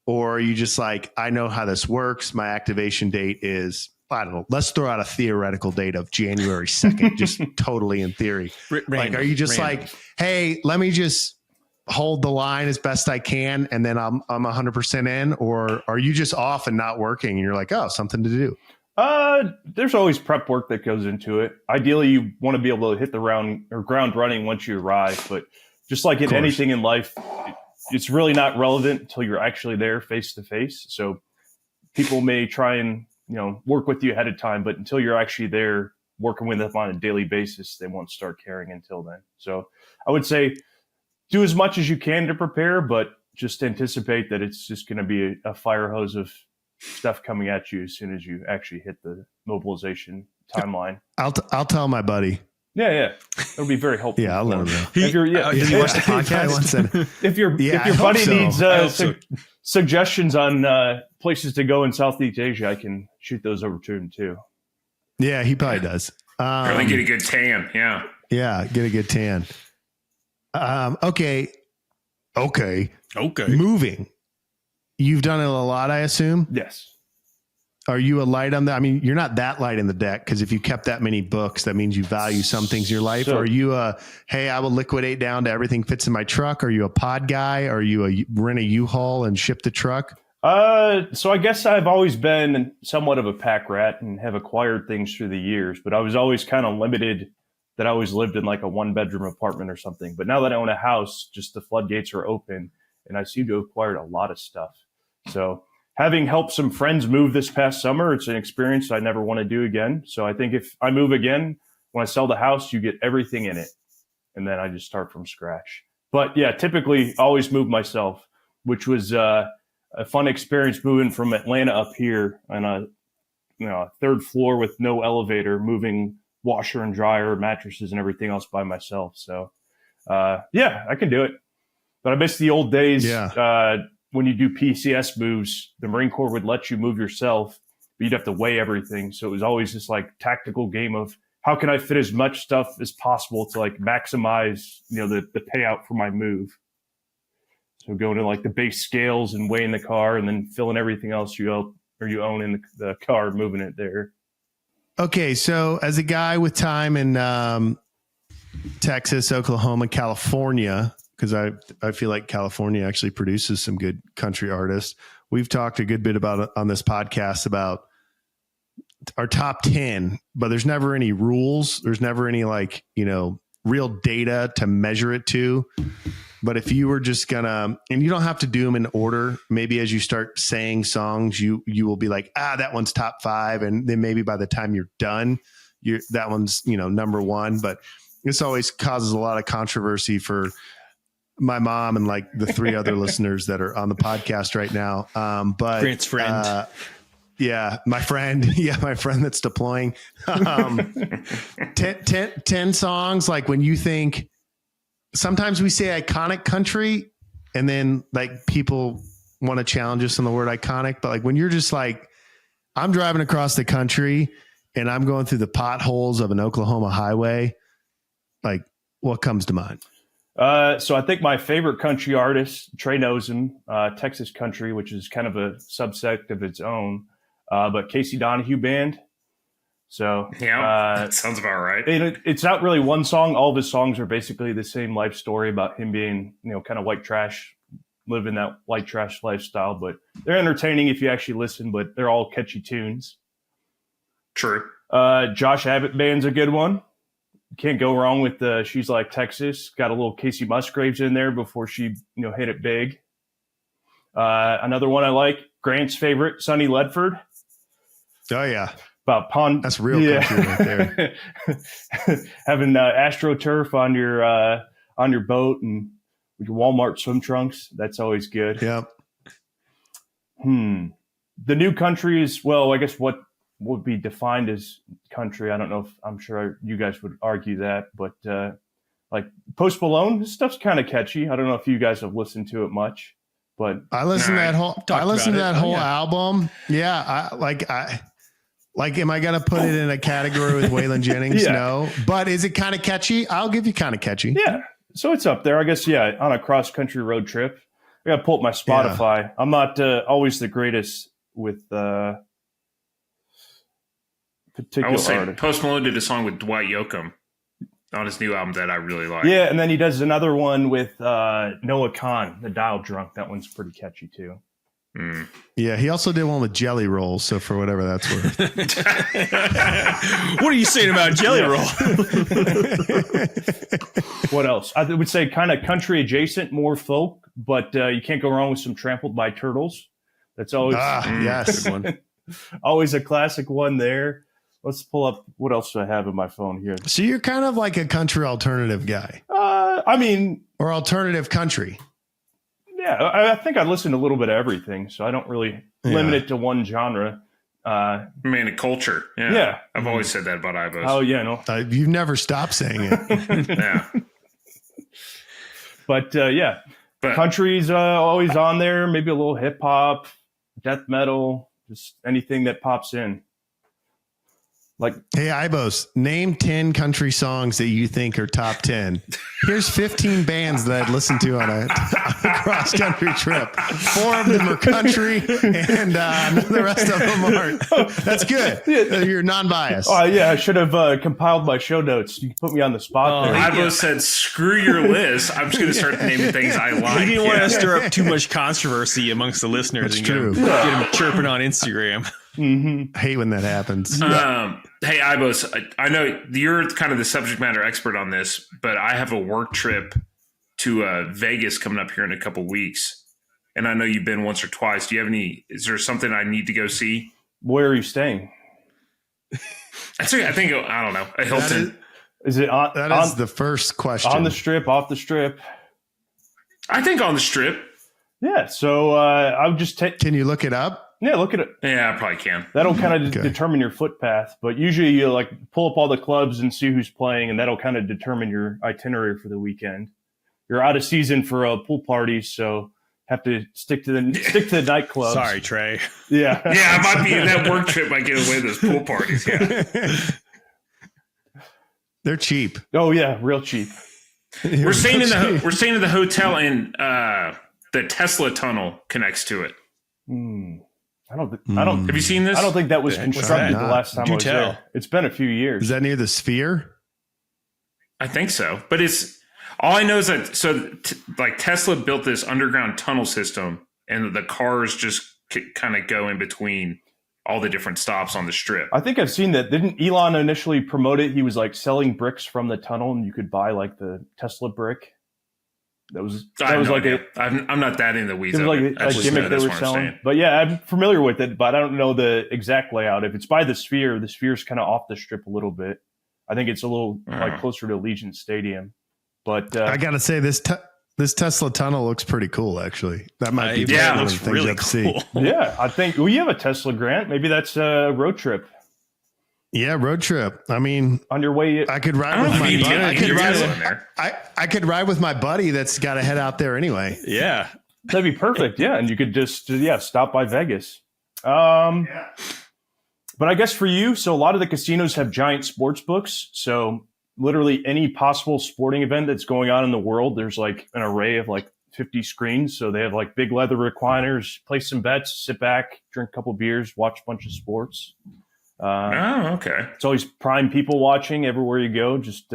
Or are you just like, I know how this works. My activation date is, I don't know. Let's throw out a theoretical date of January 2nd, just totally in theory. Like, are you just like, hey, let me just hold the line as best I can and then I'm 100% in? Or are you just off and not working and you're like, oh, something to do? There's always prep work that goes into it. Ideally, you want to be able to hit the ground running once you arrive. But just like in anything in life, it's really not relevant until you're actually there face to face. So people may try and, work with you ahead of time, but until you're actually there working with them on a daily basis, they won't start caring until then. So I would say do as much as you can to prepare, but just anticipate that it's just going to be a fire hose of stuff coming at you as soon as you actually hit the mobilization timeline. I'll tell my buddy. Yeah. It'll be very helpful. Yeah, I'll let him know. Did he watch the podcast? If your buddy needs suggestions on places to go in Southeast Asia, I can shoot those over to him too. Yeah, he probably does. Really get a good tan. Yeah. Yeah, get a good tan. Okay. Moving. You've done it a lot, I assume? Yes. Are you a light on that? I mean, you're not that light in the deck, because if you kept that many books, that means you value some things in your life. Or are you hey, I will liquidate down to everything fits in my truck? Are you a pod guy? Are you rent a U-Haul and ship the truck? So I guess I've always been somewhat of a pack rat and have acquired things through the years, but I was always kind of limited that I always lived in like a 1-bedroom apartment or something. But now that I own a house, just the floodgates are open and I seem to have acquired a lot of stuff. So having helped some friends move this past summer, it's an experience I never want to do again. So I think if I move again, when I sell the house, you get everything in it. And then I just start from scratch. But yeah, typically always move myself, which was a fun experience moving from Atlanta up here on a 3rd floor with no elevator, moving washer and dryer, mattresses and everything else by myself. So yeah, I can do it. But I miss the old days. Yeah. When you do PCS moves, the Marine Corps would let you move yourself, but you'd have to weigh everything. So it was always this like tactical game of how can I fit as much stuff as possible to like maximize, the payout for my move. So going to like the base scales and weighing the car and then filling everything else you own in the car, moving it there. Okay. So as a guy with time in Texas, Oklahoma, California, because I feel like California actually produces some good country artists. We've talked a good bit about on this podcast about our top 10, but there's never any rules. There's never any real data to measure it to. But if you were just gonna, and you don't have to do them in order, maybe as you start saying songs, you will be like, that one's top 5. And then maybe by the time you're done, that one's, number 1. But this always causes a lot of controversy for my mom and like the 3 other listeners that are on the podcast right now. But Grant's friend. Yeah, my friend. Yeah, my friend that's deploying. 10 songs. Like when you think, sometimes we say iconic country and then like people want to challenge us on the word iconic. But like when you're just like, I'm driving across the country and I'm going through the potholes of an Oklahoma highway, like what comes to mind? So I think my favorite country artist, Trey knows him, Texas country, which is kind of a subsect of its own, but Casey Donahue Band. So yeah, that sounds about right. It's not really one song. All of his songs are basically the same life story about him being, kind of white trash, living that white trash lifestyle. But they're entertaining if you actually listen. But they're all catchy tunes. True. Josh Abbott Band's a good one. Can't go wrong with She's Like Texas. Got a little Casey Musgraves in there before she, hit it big. Another one I like, Grant's favorite, Sonny Ledford. Oh yeah, about pond. That's real country right there. Having AstroTurf on your boat and with your Walmart swim trunks. That's always good. Yep. The new country is, well, I guess what would be defined as country. I don't know if I'm sure you guys would argue that, but like Post Malone, this stuff's kind of catchy. I don't know if you guys have listened to it much, but I listened to that whole album. Yeah. Am I going to put it in a category with Waylon Jennings? Yeah. No, but is it kind of catchy? I'll give you kind of catchy. Yeah. So it's up there, I guess. Yeah. On a cross country road trip, I got to pull up my Spotify. Yeah. I'm not always the greatest with particular I will say artist. Post Malone did a song with Dwight Yoakam on his new album that I really like. Yeah, and then he does another one with Noah Khan, The Dial Drunk. That one's pretty catchy too. Yeah, he also did one with Jelly Rolls. So for whatever that's worth. What are you saying about Jelly Roll? What else? I would say kind of country adjacent, more folk, but you can't go wrong with some Trampled by Turtles. That's always yes, good one. Always a classic one there. Let's pull up. What else do I have in my phone here? So you're kind of like a country alternative guy. Or alternative country. Yeah, I think I listen to a little bit of everything, so I don't really limit it to one genre. Man, culture. Yeah. I've always said that about Ibos. Oh, yeah, no. You've never stopped saying it. Yeah. But country's always on there. Maybe a little hip hop, death metal, just anything that pops in. Like, hey, Ibos, name 10 country songs that you think are top 10. Here's 15 bands that I'd listen to on a cross-country trip. 4 of them are country, and the rest of them aren't. That's good. You're non-biased. oh yeah, I should have compiled my show notes. You put me on the spot there. Ivo said, screw your list. I'm just going to start naming things I like. He didn't want to stir up too much controversy amongst the listeners. That's and true. Get them chirping on Instagram. Mm-hmm. I hate when that happens. Hey, Ibos, I know you're kind of the subject matter expert on this, but I have a work trip to Vegas coming up here in a couple weeks. And I know you've been once or twice. Do you have is there something I need to go see? Where are you staying? I think, I don't know, a Hilton. Is it on? That is the first question. On the strip, off the strip? I think on the strip. Yeah. So I would just take. Can you look it up? Yeah, look at it. Yeah, I probably can. That'll kind of determine your footpath. But usually you like pull up all the clubs and see who's playing, and that'll kind of determine your itinerary for the weekend. You're out of season for a pool party, so have to stick to the nightclubs. Sorry, Trey. Yeah. Yeah, I might be in that work trip. I get away with those pool parties. Yeah. They're cheap. Oh yeah, real cheap. We're staying in the hotel, and the Tesla tunnel connects to it. I don't. Have you seen this? I don't think that was constructed that? the last time I was there. It's been a few years. Is that near the Sphere? I think so, but it's all I know is that like Tesla built this underground tunnel system, and the cars just kind of go in between all the different stops on the strip. I think I've seen that. Didn't Elon initially promote it? He was like selling bricks from the tunnel, and you could buy like the Tesla brick. That was like I'm not that in the weeds. It was like a gimmick they were selling. But yeah, I'm familiar with it, but I don't know the exact layout. If it's by the Sphere's kind of off the strip a little bit. I think it's a little like closer to Allegiant Stadium. But I gotta say this Tesla tunnel looks pretty cool. Actually, that might be it one looks of the things really I'd cool. see. Yeah, I think you have a Tesla, Grant. Maybe that's a road trip. Yeah, road trip. I mean, on your way, I could ride with my buddy. I could ride with my buddy that's got to head out there anyway. Yeah, that'd be perfect. Yeah, and you could just stop by Vegas. But I guess for you, so a lot of the casinos have giant sports books. So literally any possible sporting event that's going on in the world, there's like an array of like 50 screens. So they have like big leather recliners, place some bets, sit back, drink a couple beers, watch a bunch of sports. Okay. It's always prime people watching everywhere you go, just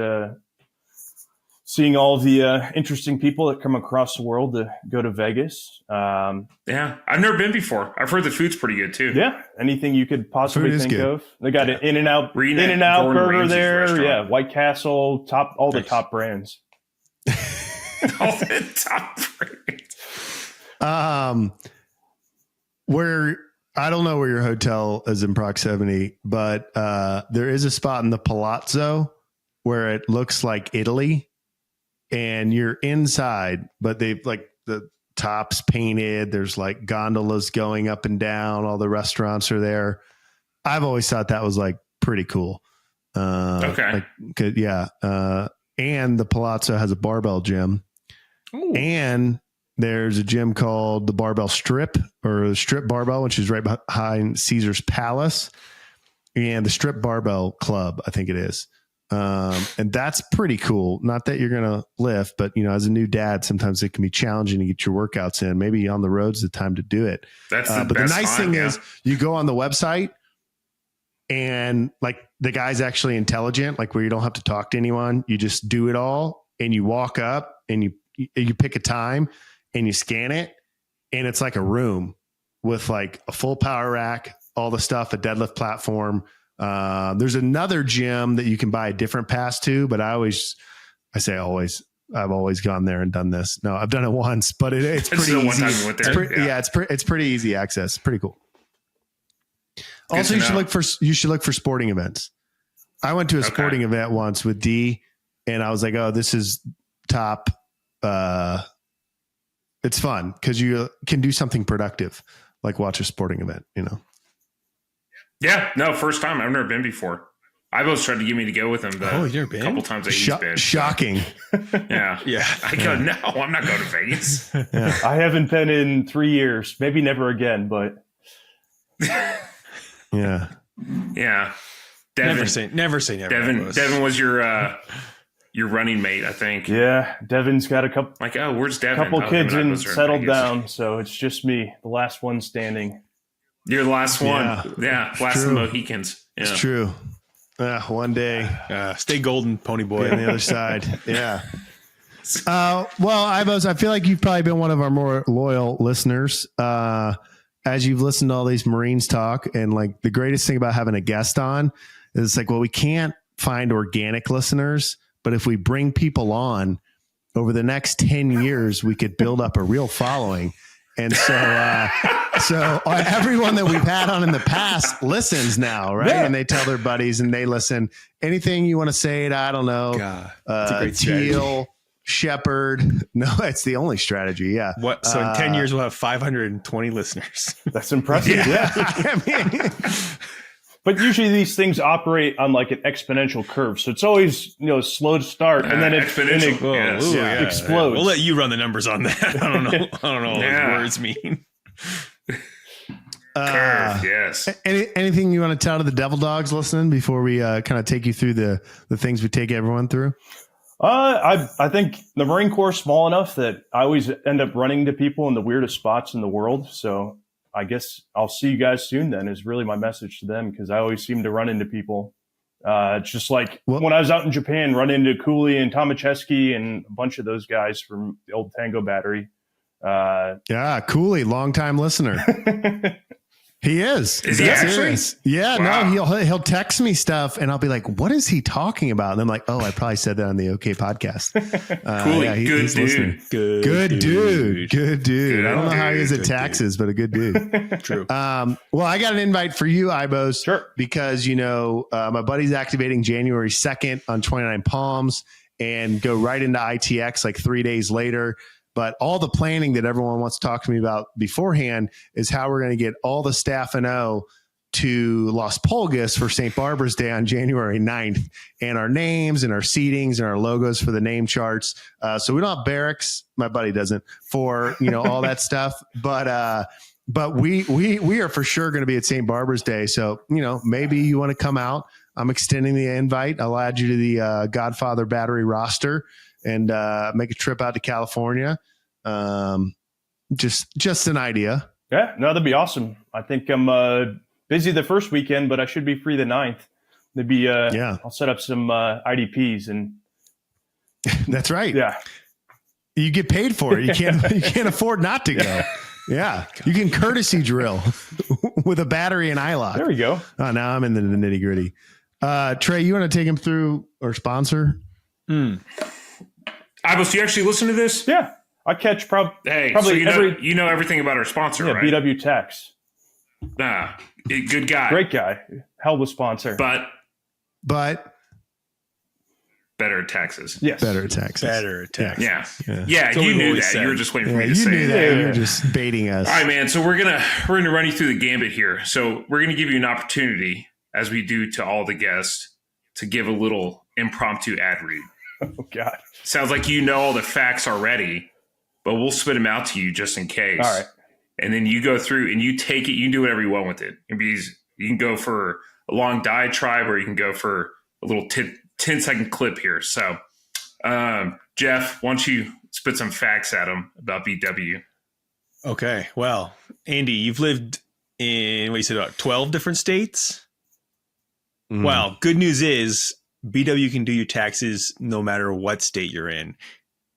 seeing all the interesting people that come across the world to go to Vegas. Yeah, I've never been before. I've heard the food's pretty good too. Yeah, anything you could possibly think of. They got an In-N-Out burger there. Restaurant. Yeah, White Castle, all the top brands. All the top brands. I don't know where your hotel is in proximity, but there is a spot in the Palazzo where it looks like Italy, and you're inside, but they've like the tops painted. There's like gondolas going up and down. All the restaurants are there. I've always thought that was like pretty cool. Okay. And the Palazzo has a barbell gym. Ooh. And there's a gym called the Barbell Strip, or the Strip Barbell, which is right behind Caesar's Palace, and the Strip Barbell Club, I think it is. And that's pretty cool. Not that you're going to lift, but as a new dad, sometimes it can be challenging to get your workouts in. Maybe on the road's the time to do it. But the nice thing is you go on the website, and like the guy's actually intelligent, like where you don't have to talk to anyone. You just do it all, and you walk up and you pick a time and you scan it, and it's like a room with like a full power rack, all the stuff, a deadlift platform. There's another gym that you can buy a different pass to, but I've always gone there and done this. No, I've done it once, but it's pretty easy. One time you went there. It's pretty easy access. Pretty cool. Also, you should look for sporting events. I went to a sporting event once with D, and I was like, oh, this is top. It's fun because you can do something productive, like watch a sporting event, Yeah, no, first time. I've never been before. Ibos tried to get me to go with him a couple times that he's been. Shocking. Yeah. I go, no, I'm not going to Vegas. Yeah. I haven't been in 3 years, maybe never again, but. Yeah. Yeah. Devin, Never say never. Devin was your running mate, I think. Yeah, Devin's got a couple. Like, oh, where's Devin? Couple kids and and settled down, so it's just me, the last one standing. You're the last one. Yeah, last of the Mohicans. Yeah. It's true. One day. Stay golden, pony boy. On the other side. Yeah. Well, Ibos, I feel like you've probably been one of our more loyal listeners. As you've listened to all these Marines talk, and like the greatest thing about having a guest on is it's like, well, we can't find organic listeners, but if we bring people on over the next 10 years, we could build up a real following. And so everyone that we've had on in the past listens now, right? Yeah. And they tell their buddies and they listen. Anything you want to say to, I don't know, that's a great strategy. Teal, Shepherd. No, it's the only strategy. Yeah. What? So in 10 years, we'll have 520 listeners. That's impressive. Yeah. I mean, but usually these things operate on like an exponential curve. So it's always, slow to start and then it explodes. We'll let you run the numbers on that. I don't know. What those words mean. Curve, yes. Anything you want to tell to the Devil Dogs listening before we kind of take you through the things we take everyone through? I think the Marine Corps is small enough that I always end up running to people in the weirdest spots in the world. So I guess I'll see you guys soon then is really my message to them, because I always seem to run into people. It's just like when I was out in Japan, run into Cooley and Tomacheski and a bunch of those guys from the old Tango Battery. Cooley, longtime listener. He is. Is he actually? Yeah, wow. No, he'll text me stuff and I'll be like, what is he talking about? And I'm like, oh, I probably said that on the OK podcast. Cooley, good dude. Good dude. I don't know how he is at taxes, but a good dude. True. Well, I got an invite for you, Ibos, sure, because, my buddy's activating January 2nd on 29 Palms and go right into ITX like 3 days later. But all the planning that everyone wants to talk to me about beforehand is how we're going to get all the staff and O to Las Pulgas for St. Barbara's Day on January 9th, and our names and our seatings and our logos for the name charts. So we don't have barracks. My buddy doesn't for, all that stuff. But we are for sure going to be at St. Barbara's Day. So, maybe you want to come out. I'm extending the invite. I'll add you to the Godfather Battery roster and make a trip out to California. Just an idea. Yeah, no, that'd be awesome. I think I'm busy the first weekend, but I should be free the 9th. Maybe I'll set up some IDPs and. That's right. Yeah, you get paid for it. You can't afford not to go. Yeah, you can courtesy drill with a battery and iLock. There we go. Oh, now I'm in the nitty gritty. Trey, you want to take him through our sponsor? Ibos, do you actually listen to this? Yeah, I catch probably so you know everything about our sponsor, right? BW Tax. Good guy, great guy, hell of a sponsor, but better at taxes. Yes, better at taxes. Yeah. You knew that. You were just waiting for me to say that. You were just baiting us. All right, man. So we're gonna run you through the gambit here. So we're gonna give you an opportunity, as we do to all the guests, to give a little impromptu ad read. Oh, God. Sounds like you know all the facts already, but we'll spit them out to you just in case. All right. And then you go through and you take it. You can do whatever you want with it. You can go for a long diatribe, or you can go for a little 10-second clip here. So, Jeff, why don't you spit some facts at them about BW? Okay. Well, Andy, you've lived in, what you said, about 12 different states? Well, good news is BW can do your taxes no matter what state you're in.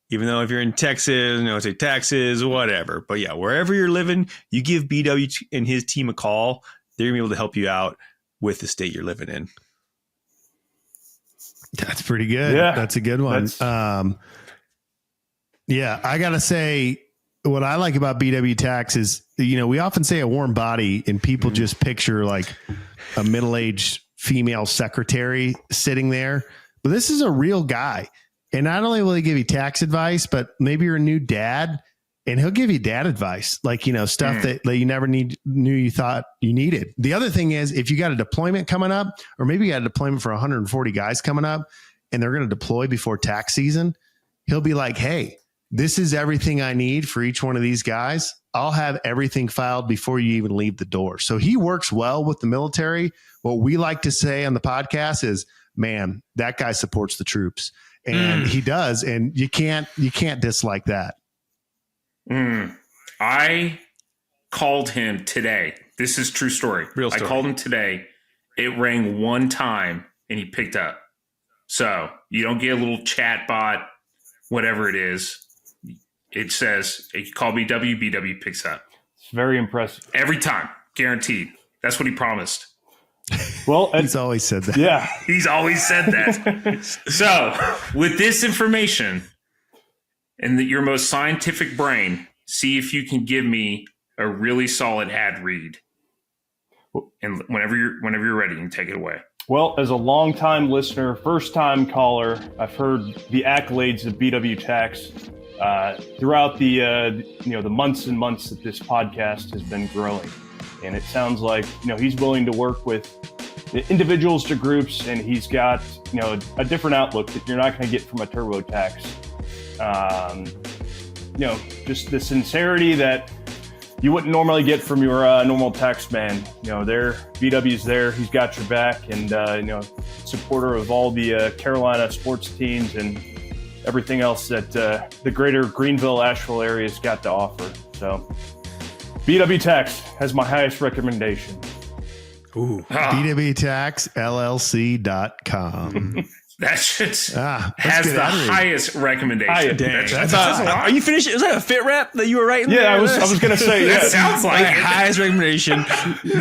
Even though if you're in Texas, say taxes, whatever. But yeah, wherever you're living, you give BW and his team a call. They're going to be able to help you out with the state you're living in. That's pretty good. Yeah, that's a good one. I got to say, what I like about BW Tax is, we often say a warm body and people just picture like a middle-aged female secretary sitting there, but this is a real guy. And not only will he give you tax advice, but maybe you're a new dad and he'll give you dad advice, like, stuff that you never knew you thought you needed. The other thing is, if you got a deployment coming up, or maybe you got a deployment for 140 guys coming up and they're going to deploy before tax season, he'll be like, hey, this is everything I need for each one of these guys. I'll have everything filed before you even leave the door. So he works well with the military. What we like to say on the podcast is, man, that guy supports the troops. And he does. And you can't dislike that. I called him today. This is true story. Real story. I called him today. It rang one time and he picked up. So you don't get a little chat bot, whatever it is. It says, you call me WBW picks up. It's very impressive. Every time. Guaranteed. That's what he promised. Well, He's always said that. yeah. He's always said that. So with this information and your most scientific brain, see if you can give me a really solid ad read. And whenever you're ready, you can take it away. Well, as a longtime listener, first-time caller, I've heard the accolades of BW Tax throughout the months and months that this podcast has been growing, and it sounds like he's willing to work with individuals to groups, and he's got a different outlook that you're not going to get from a TurboTax. Just the sincerity that you wouldn't normally get from your normal tax man. BW's there. He's got your back, and supporter of all the Carolina sports teams and everything else that the greater Greenville, Asheville area has got to offer. So, BW Tax has my highest recommendation. Ooh. BWTaxLLC.com. That shit has the highest recommendation. That's a lot. Are you finished? Was that a fit rap that you were writing? Yeah, I was going to say. That sounds like it. Highest recommendation.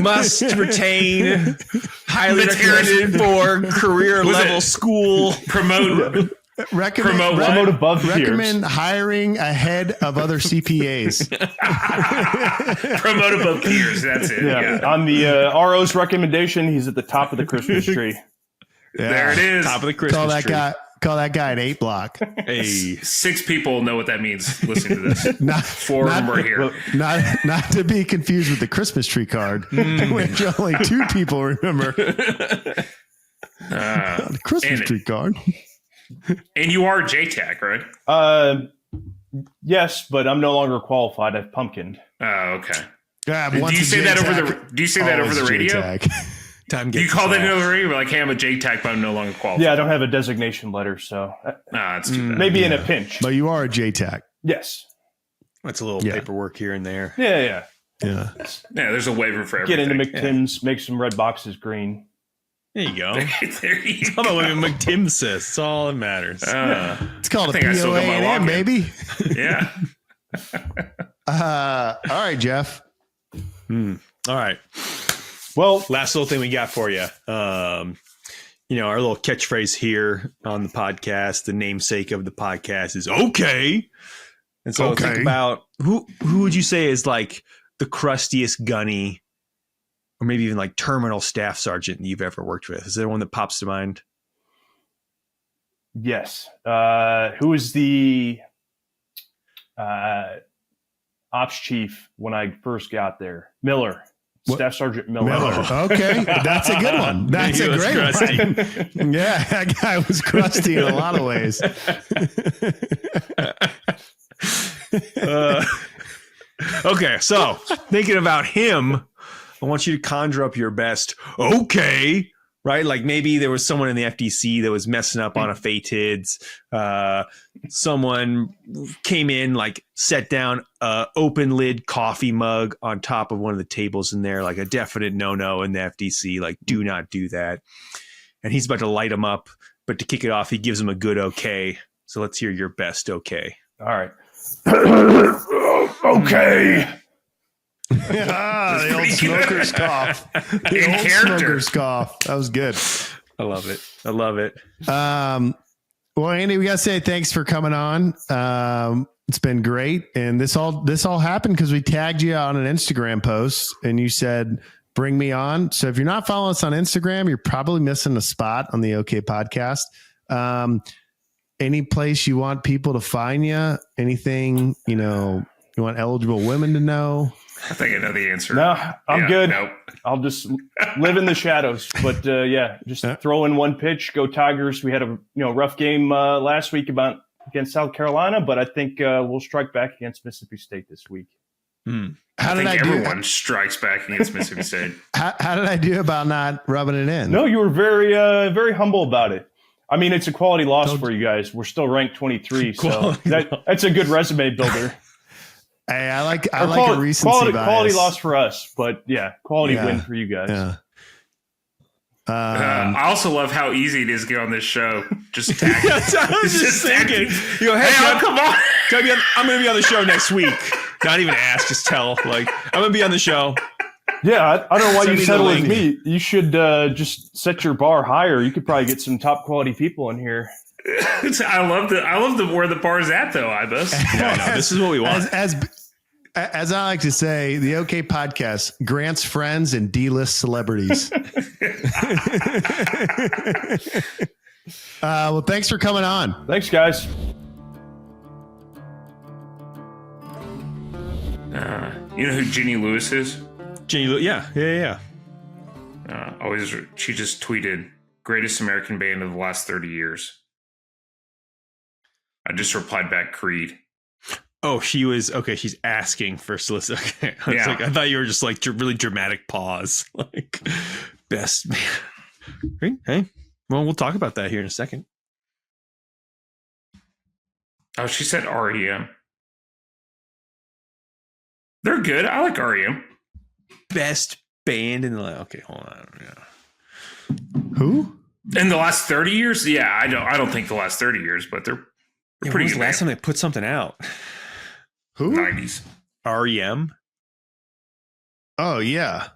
Must retain. Highly recommended for career level school. Promote above peers. Recommend hiring ahead of other CPAs. Promote above peers. That's it. Yeah. On the RO's recommendation, he's at the top of the Christmas tree. Yeah. There it is. Top of the Christmas tree. Call that guy an 8 block. Hey. 6 people know what that means listening to this. Not 4 of them are here. Not to be confused with the Christmas tree card, which only 2 people remember. The Christmas tree card. And you are JTAC, right? Yes, but I'm no longer qualified. I've pumpkined. Oh, okay. Yeah, Do you say that over the radio? Time Do you call that over the radio? Like, hey, I'm a JTAC, but I'm no longer qualified. Yeah, I don't have a designation letter, so it's too bad. maybe in a pinch. But you are a JTAC. Yes. That's a little paperwork here and there. Yeah. Yeah, there's a waiver for everything. Get into McTim's, make some red boxes green. There you go. There you How about what McTim says? It's all that matters. It's called a POA, baby. Yeah. All right, Jeff. All right. Well, last little thing we got for you. Our little catchphrase here on the podcast, the namesake of the podcast is okay. And so think about who would you say is like the crustiest gunny, or maybe even like terminal staff sergeant you've ever worked with? Is there one that pops to mind? Yes. Who was the ops chief when I first got there? Miller. Staff Sergeant Miller. Okay, that's a good one. That's a great one. Yeah, that guy was crusty in a lot of ways. Okay, so thinking about him, I want you to conjure up your best. Okay, right? Like maybe there was someone in the FDC that was messing up on a FATIDS. Someone came in, like set down a open lid coffee mug on top of one of the tables in there, like a definite no-no in the FDC. Like, do not do that. And he's about to light him up, but to kick it off, he gives him a good okay. So let's hear your best okay. All right. Okay. The old smoker's cough. The old smoker's cough. That was good. I love it. I love it. Well, Andy, we got to say thanks for coming on. It's been great. And this all happened because we tagged you on an Instagram post and you said, bring me on. So if you're not following us on Instagram, you're probably missing a spot on the OK podcast. Any place you want people to find you? Anything, you want eligible women to know? I think I know the answer. No, I'm good. Nope. I'll just live in the shadows. But just throw in one pitch. Go Tigers. We had a rough game last week against South Carolina, but I think we'll strike back against Mississippi State this week. How did I do? Everyone strikes back against Mississippi State. How did I do about not rubbing it in? No, you were very humble about it. I mean, it's a quality loss for you guys. We're still ranked 23, so that's a good resume builder. Hey, I like a recency bias. Quality loss for us, but quality win for you guys. Yeah. I also love how easy it is to get on this show. Just tag. I was just thinking. You go, hey, come on. I'm going to be on the show next week. Not even ask, just tell. Like, I'm going to be on the show. Yeah, I don't know why Send you me settle the with link. me. You should just set your bar higher. You could probably get some top quality people in here. I love the where the bar's at though, Ibos. No, this is what we want. As I like to say, the OK Podcast grants friends and D-list celebrities. Well, thanks for coming on. Thanks, guys. You know who Jenny Lewis is? Jenny, yeah. She just tweeted, "Greatest American band of the last 30 years." I just replied back, Creed. Oh, she was okay. She's asking for solicit. Okay. I thought you were just like really dramatic pause, like best man. Great. Hey, well, we'll talk about that here in a second. Oh, she said REM. They're good. I like REM. Best band in the okay. Hold on. Yeah. Who? In the last 30 years? Yeah, I don't think the last 30 years, but they're When pretty was good. the last time they put something out? Who? 90s. REM. Oh, yeah.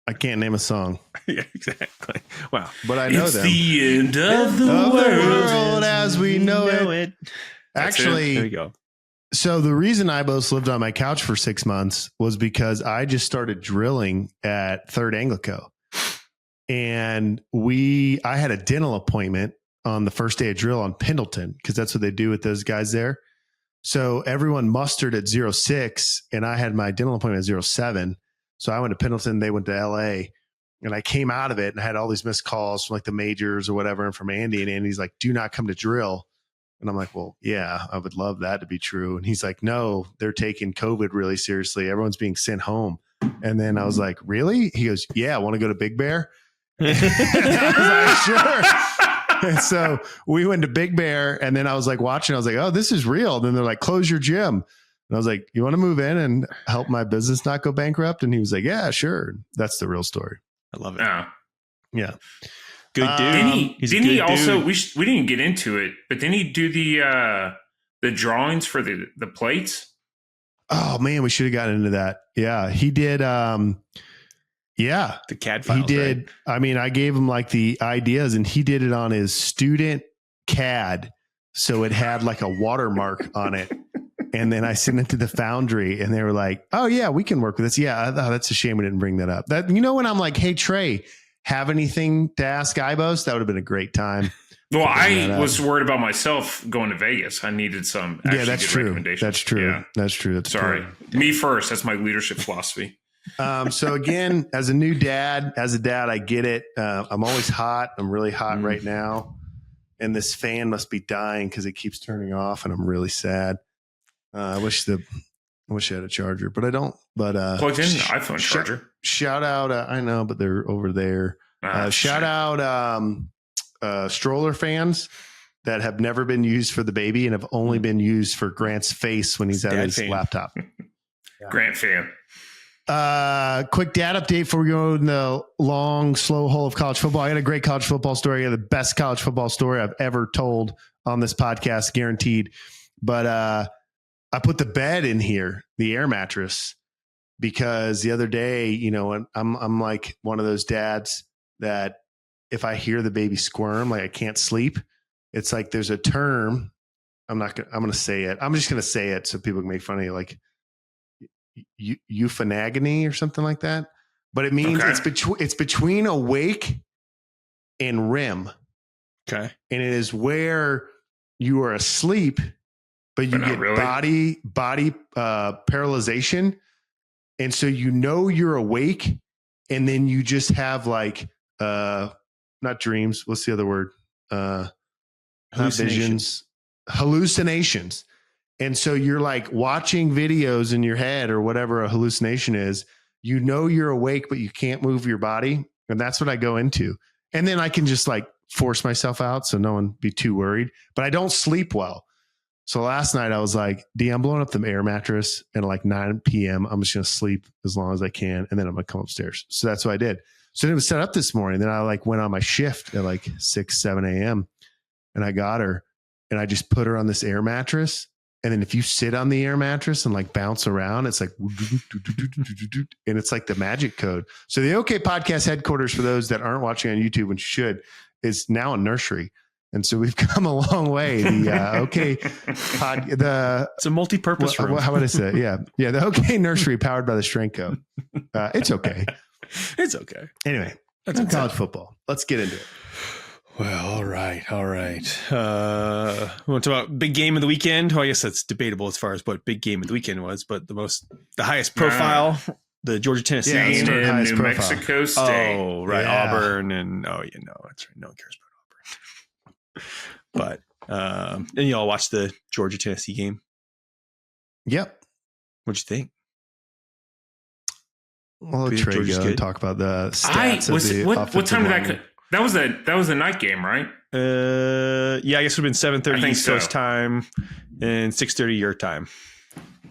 I can't name a song. Yeah, exactly. Wow. But I know It's them. the end of the Of the world. world as we know it. Actually, There you go. so the reason Ibos lived on my couch for 6 months was because I just started drilling at Third Anglico. And I had a dental appointment on the first day of drill on Pendleton, because that's what they do with those guys there. So everyone mustered at 06, and I had my dental appointment at 07. So I went to Pendleton, they went to LA, and I came out of it and I had all these missed calls from like the majors or whatever, and from Andy, and Andy's like, "Do not come to drill." And I'm like, "Well, yeah, I would love that to be true." And he's like, "No, they're taking COVID really seriously. Everyone's being sent home." And then I was like, "Really?" He goes, "Yeah, want to go to Big Bear?" I was like, "Sure." And so we went to Big Bear, and then I was like watching. I was like, "Oh, this is real." And then they're like, "Close your gym." And I was like, "You want to move in and help my business not go bankrupt?" And he was like, "Yeah, sure." That's the real story. I love it. Yeah. Good dude. Didn't he also? We didn't get into it, but didn't he do the drawings for the plates? Oh man, we should have gotten into that. Yeah, he did. Yeah, The CAD files. he did. Right? I mean, I gave him like the ideas, and he did it on his student CAD, so it had like a watermark on it. And then I sent it to the foundry, and they were like, "Oh yeah, we can work with this." Yeah, that's a shame we didn't bring that up. That when I'm like, "Hey Trey, have anything to ask Ibos?" That would have been a great time. Well, I was worried about myself going to Vegas. I needed some. Yeah, that's true. That's true. Yeah. That's true. That's Sorry, me first. That's my leadership philosophy. So again, as a new dad, I get it. I'm always hot. I'm really hot right now. And this fan must be dying because it keeps turning off, and I'm really sad. I wish I had a charger, but I don't. But Plugged in an iPhone charger. Shout out. I know, but they're over there. Shout out stroller fans that have never been used for the baby and have only been used for Grant's face when he's at his laptop. Grant fan. Quick dad update before we go in the long, slow hole of college football. I got a great college football story. I got the best college football story I've ever told on this podcast, guaranteed. But I put the bed in here, the air mattress, because the other day, I'm like one of those dads that if I hear the baby squirm, like I can't sleep. It's like there's a term. I'm going to say it. I'm just going to say it so people can make fun of you, like euphonagony or something like that. But it means it's between awake and REM. Okay. And it is where you are asleep, but you get really. body paralyzation. And so you're awake, and then you just have like not dreams. What's the other word? hallucinations. And so you're like watching videos in your head or whatever a hallucination is. You know you're awake, but you can't move your body. And that's what I go into. And then I can just like force myself out so no one be too worried. But I don't sleep well. So last night I was like, I'm blowing up the air mattress and at like 9 p.m. I'm just going to sleep as long as I can. And then I'm going to come upstairs. So that's what I did. So then it was set up this morning. Then I like went on my shift at like 6, 7 a.m. and I got her and I just put her on this air mattress. And then if you sit on the air mattress and like bounce around, it's like, and it's like the magic code. So the OK Podcast headquarters, for those that aren't watching on YouTube and should, is now a nursery. And so we've come a long way. It's a multi-purpose room. How would I say? Yeah. The OK Nursery powered by the Strength Co. It's okay. It's okay. Anyway, that's college football. Let's get into it. Well, all right. We want to talk about big game of the weekend. Well, I guess that's debatable as far as what big game of the weekend was, but the highest profile, the Georgia-Tennessee game. In New Mexico State. Oh, right. Yeah. Auburn. And that's right. No one cares about Auburn. But, and you all watched the Georgia-Tennessee game? Yep. What'd you think? Well, Trey go and talk about the stats. What time did that? That was the night game, right? Yeah, I guess it would have been 7:30 East Coast time and 6:30 your time.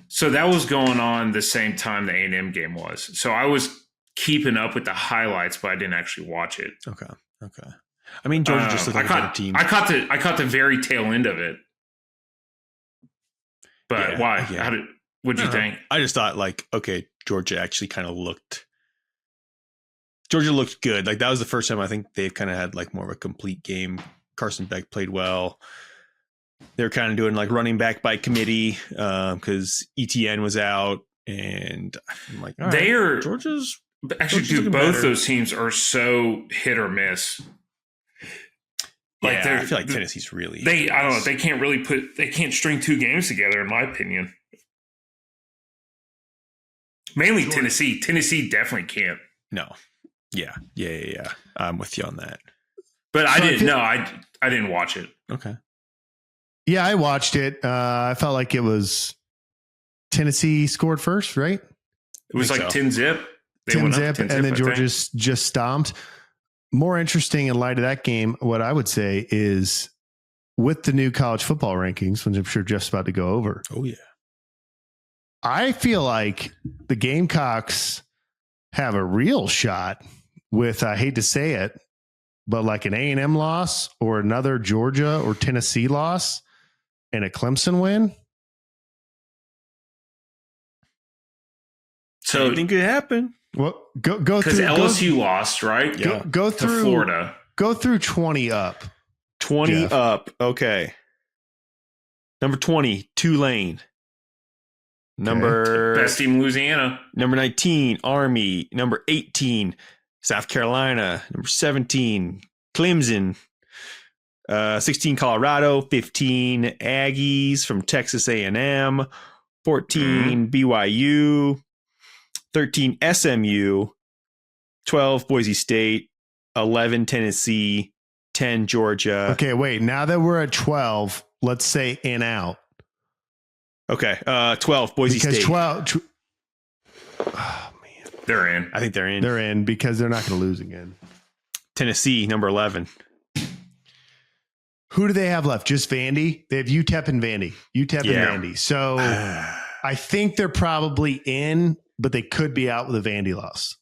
So that was going on the same time the A&M game was. So I was keeping up with the highlights, but I didn't actually watch it. Okay. I mean, Georgia just looked like a good team. I caught the very tail end of it. But yeah, why? Yeah. What'd you think? I just thought Georgia actually kind of looked. Georgia looked good. Like that was the first time I think they've kind of had like more of a complete game. Carson Beck played well. They were kind of doing like running back by committee because ETN was out, and I'm like, Georgia's actually, dude. Both those teams are so hit or miss. Like I feel like Tennessee's really. I don't know. They can't string two games together, in my opinion. Mainly Georgia. Tennessee definitely can't. No. Yeah. I'm with you on that. But I didn't watch it. Okay. Yeah, I watched it. I felt like it was Tennessee scored first, right? It was like 10-zip. 10-zip, and then Georgia just stomped. More interesting in light of that game, what I would say is with the new college football rankings, which I'm sure Jeff's about to go over. Oh, yeah. I feel like the Gamecocks have a real shot with, I hate to say it, but like an A&M loss or another Georgia or Tennessee loss and a Clemson win. So anything could happen. Well, go through because LSU lost, right? Yeah. Go through Florida. Go through 20 up. 20 Jeff. Up. Okay. Number 20, Tulane. Best team in Louisiana. Number 19, Army. Number 18, South Carolina. Number 17, Clemson. 16, Colorado. 15, Aggies from Texas A&M. 14, BYU. 13, SMU. 12, Boise State. 11, Tennessee. 10, Georgia. Okay, wait. Now that we're at 12, let's say in out. Okay, 12, Boise State. 12. Oh, man. They're in. I think they're in. They're in because they're not going to lose again. Tennessee, number 11. Who do they have left? Just Vandy? They have UTEP and Vandy. UTEP and Vandy. So I think they're probably in, but they could be out with a Vandy loss.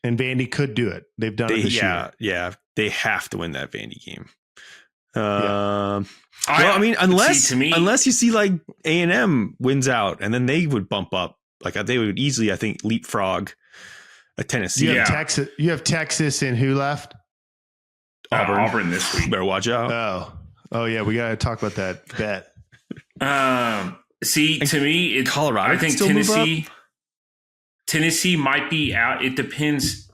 And Vandy could do it. They've done it this year. Yeah, they have to win that Vandy game. Well, I mean, unless you see like A&M wins out, and then they would bump up. Like they would easily, I think, leapfrog a Tennessee. You have Texas, and who left? Auburn this week. Better watch out. Oh yeah, we got to talk about that bet. To me, it's Colorado. I think Tennessee might be out. It depends.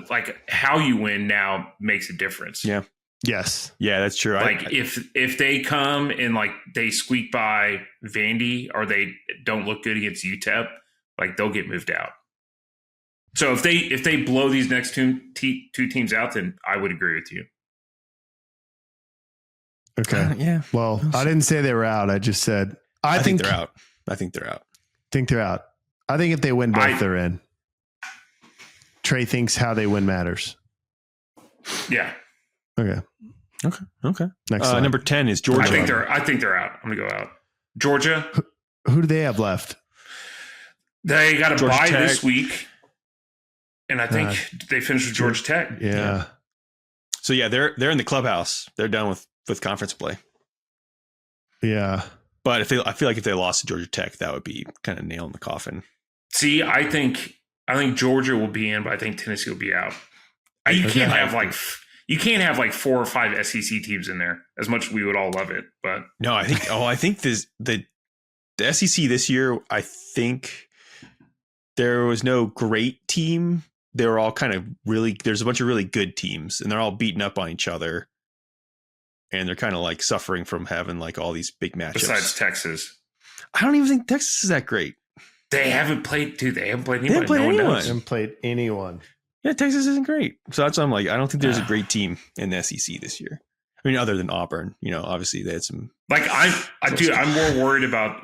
Like how you win now makes a difference. Yeah. Yes. Yeah, that's true. Like if they come and like they squeak by Vandy or they don't look good against UTEP, like they'll get moved out. So if they blow these next two teams out, then I would agree with you. Okay. Yeah. Well, I didn't say they were out. I just said I think they're out. I think they're out. Think they're out. I think if they win both, they're in. Trey thinks how they win matters. Yeah. Okay. Next slide. Number 10 is Georgia. I think they're out. I'm gonna go out. Georgia. Who do they have left? They got a Georgia bye Tech. this week, and I think they finished with Georgia Tech. Yeah. So yeah, they're in the clubhouse. They're done with conference play. Yeah. But I feel like if they lost to Georgia Tech, that would be kind of nail in the coffin. See, I think Georgia will be in, but I think Tennessee will be out. You can't have like 4 or 5 SEC teams in there. As much as we would all love it, but No, I think the SEC this year. I think there was no great team. They were all kind of really. There's a bunch of really good teams, and they're all beating up on each other, and they're kind of like suffering from having like all these big matchups. besides Texas, I don't even think Texas is that great. they haven't played. Dude, they haven't played They haven't anybody. played No one anyone. knows. Haven't played anyone. Yeah, Texas isn't great. So that's why I'm like, I don't think there's a great team in the SEC this year. I mean, other than Auburn, obviously they had some. Like I'm more worried about.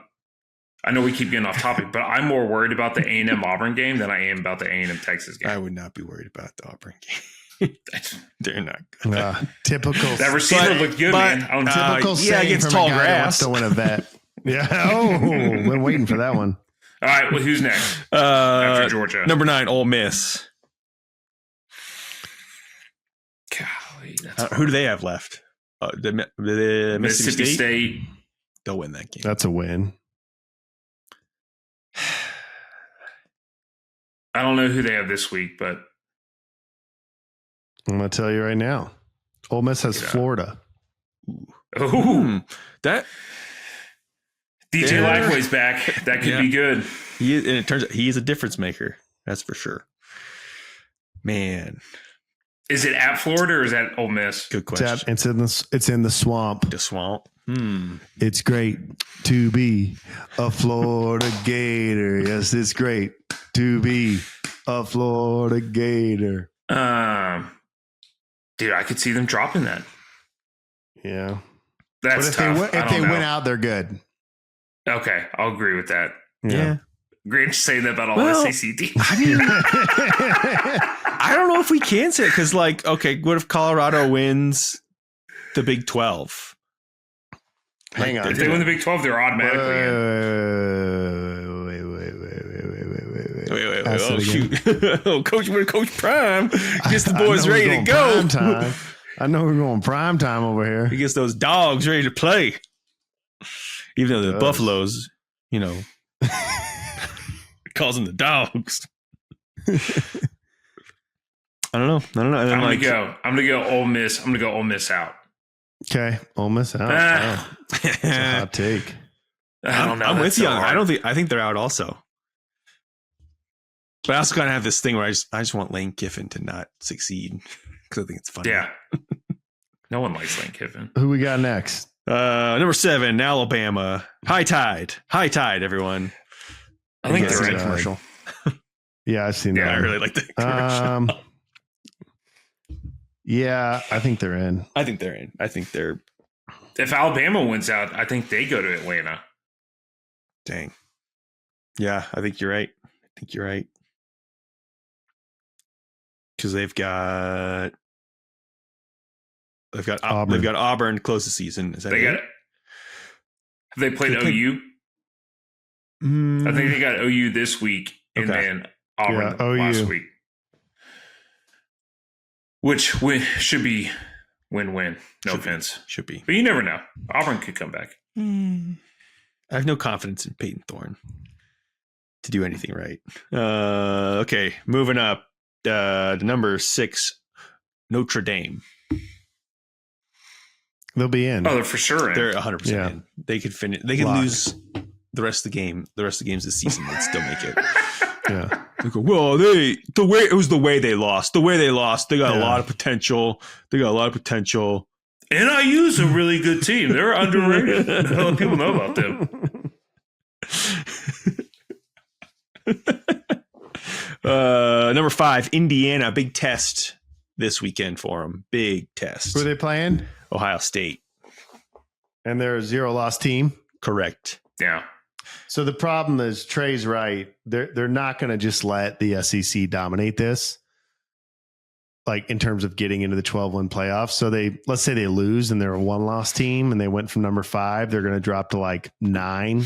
I know we keep getting off topic, but I'm more worried about the A&M Auburn game than I am about the A&M Texas game. I would not be worried about the Auburn game. They're not good. Typical. That receiver looked good, man. I don't Typical saying against from tall a guy that wants grass. to win a vet. Yeah. Oh, been waiting for that one. All right, well, who's next after Georgia? Number 9, Ole Miss. Golly, that's Who do they have left? The Mississippi State. They'll win that game. That's a win. I don't know who they have this week, but I'm going to tell you right now. Ole Miss has Florida. That DJ Lackway's back. That could be good. and it turns out he is a difference maker. That's for sure. Man, Is it at Florida or is that Ole Miss? good question. It's in the swamp. The swamp. It's great to be a Florida Gator. Yes, it's great to be a Florida Gator. Dude, I could see them dropping that. Yeah. That's But tough. if they win out, they're good. Okay, I'll agree with that. Yeah. Great to say that about all SEC teams. I mean, I don't know if we can say it because, like, okay, what if Colorado wins the Big 12? Hang on. If they win the Big 12, they're automatically in. Wait. Oh, shoot. Oh, Coach Prime gets the boys ready to go. Prime time. I know we're going prime time over here. He gets those dogs ready to play. Even though the Buffaloes, calls them the dogs. I don't know. And then I'm gonna go Ole Miss. I'm gonna go Ole Miss out. Okay. Ole Miss out. Wow. That's a hot take. I don't know. I'm with That's you. so hard. I think they're out also. But I also kind of have this thing where I just want Lane Kiffin to not succeed because I think it's funny. Yeah. No one likes Lane Kiffin. Who we got next? Number 7, Alabama. High Tide, everyone. I think That's they're a in. commercial. Yeah, I've seen Yeah, that. I really like the commercial. Yeah, I think they're in. I think they're in. I think they're If Alabama wins out, I think they go to Atlanta. dang. Yeah, I think you're right. Because they've got Auburn. They've got Auburn to close the season. Is that They it? got it. Have they played They played- OU? I think they got OU this week and Okay. then Auburn Yeah, last OU. week. Which should be win-win. No offense. Should be. But you never know. Auburn could come back. I have no confidence in Peyton Thorne to do anything right. Okay, moving up to number 6, Notre Dame. They'll be in. Oh, they're for sure in. They're 100% Yeah. in. They could finish. They could Lock. lose the rest of the games this season and still make it. Yeah. They go, well, it was the way they lost. They got a lot of potential. NIU's a really good team. They're underrated. Not a lot of people know about them. Number 5, Indiana. Big test this weekend for them. Big test. Who are they playing? Ohio State. And they're a 0-loss team. Correct. Yeah. So the problem is Trey's right. They're not going to just let the SEC dominate this, like in terms of getting into the 12-win playoffs. So let's say they lose and they're a 1-loss team and they went from number 5. They're going to drop to like 9,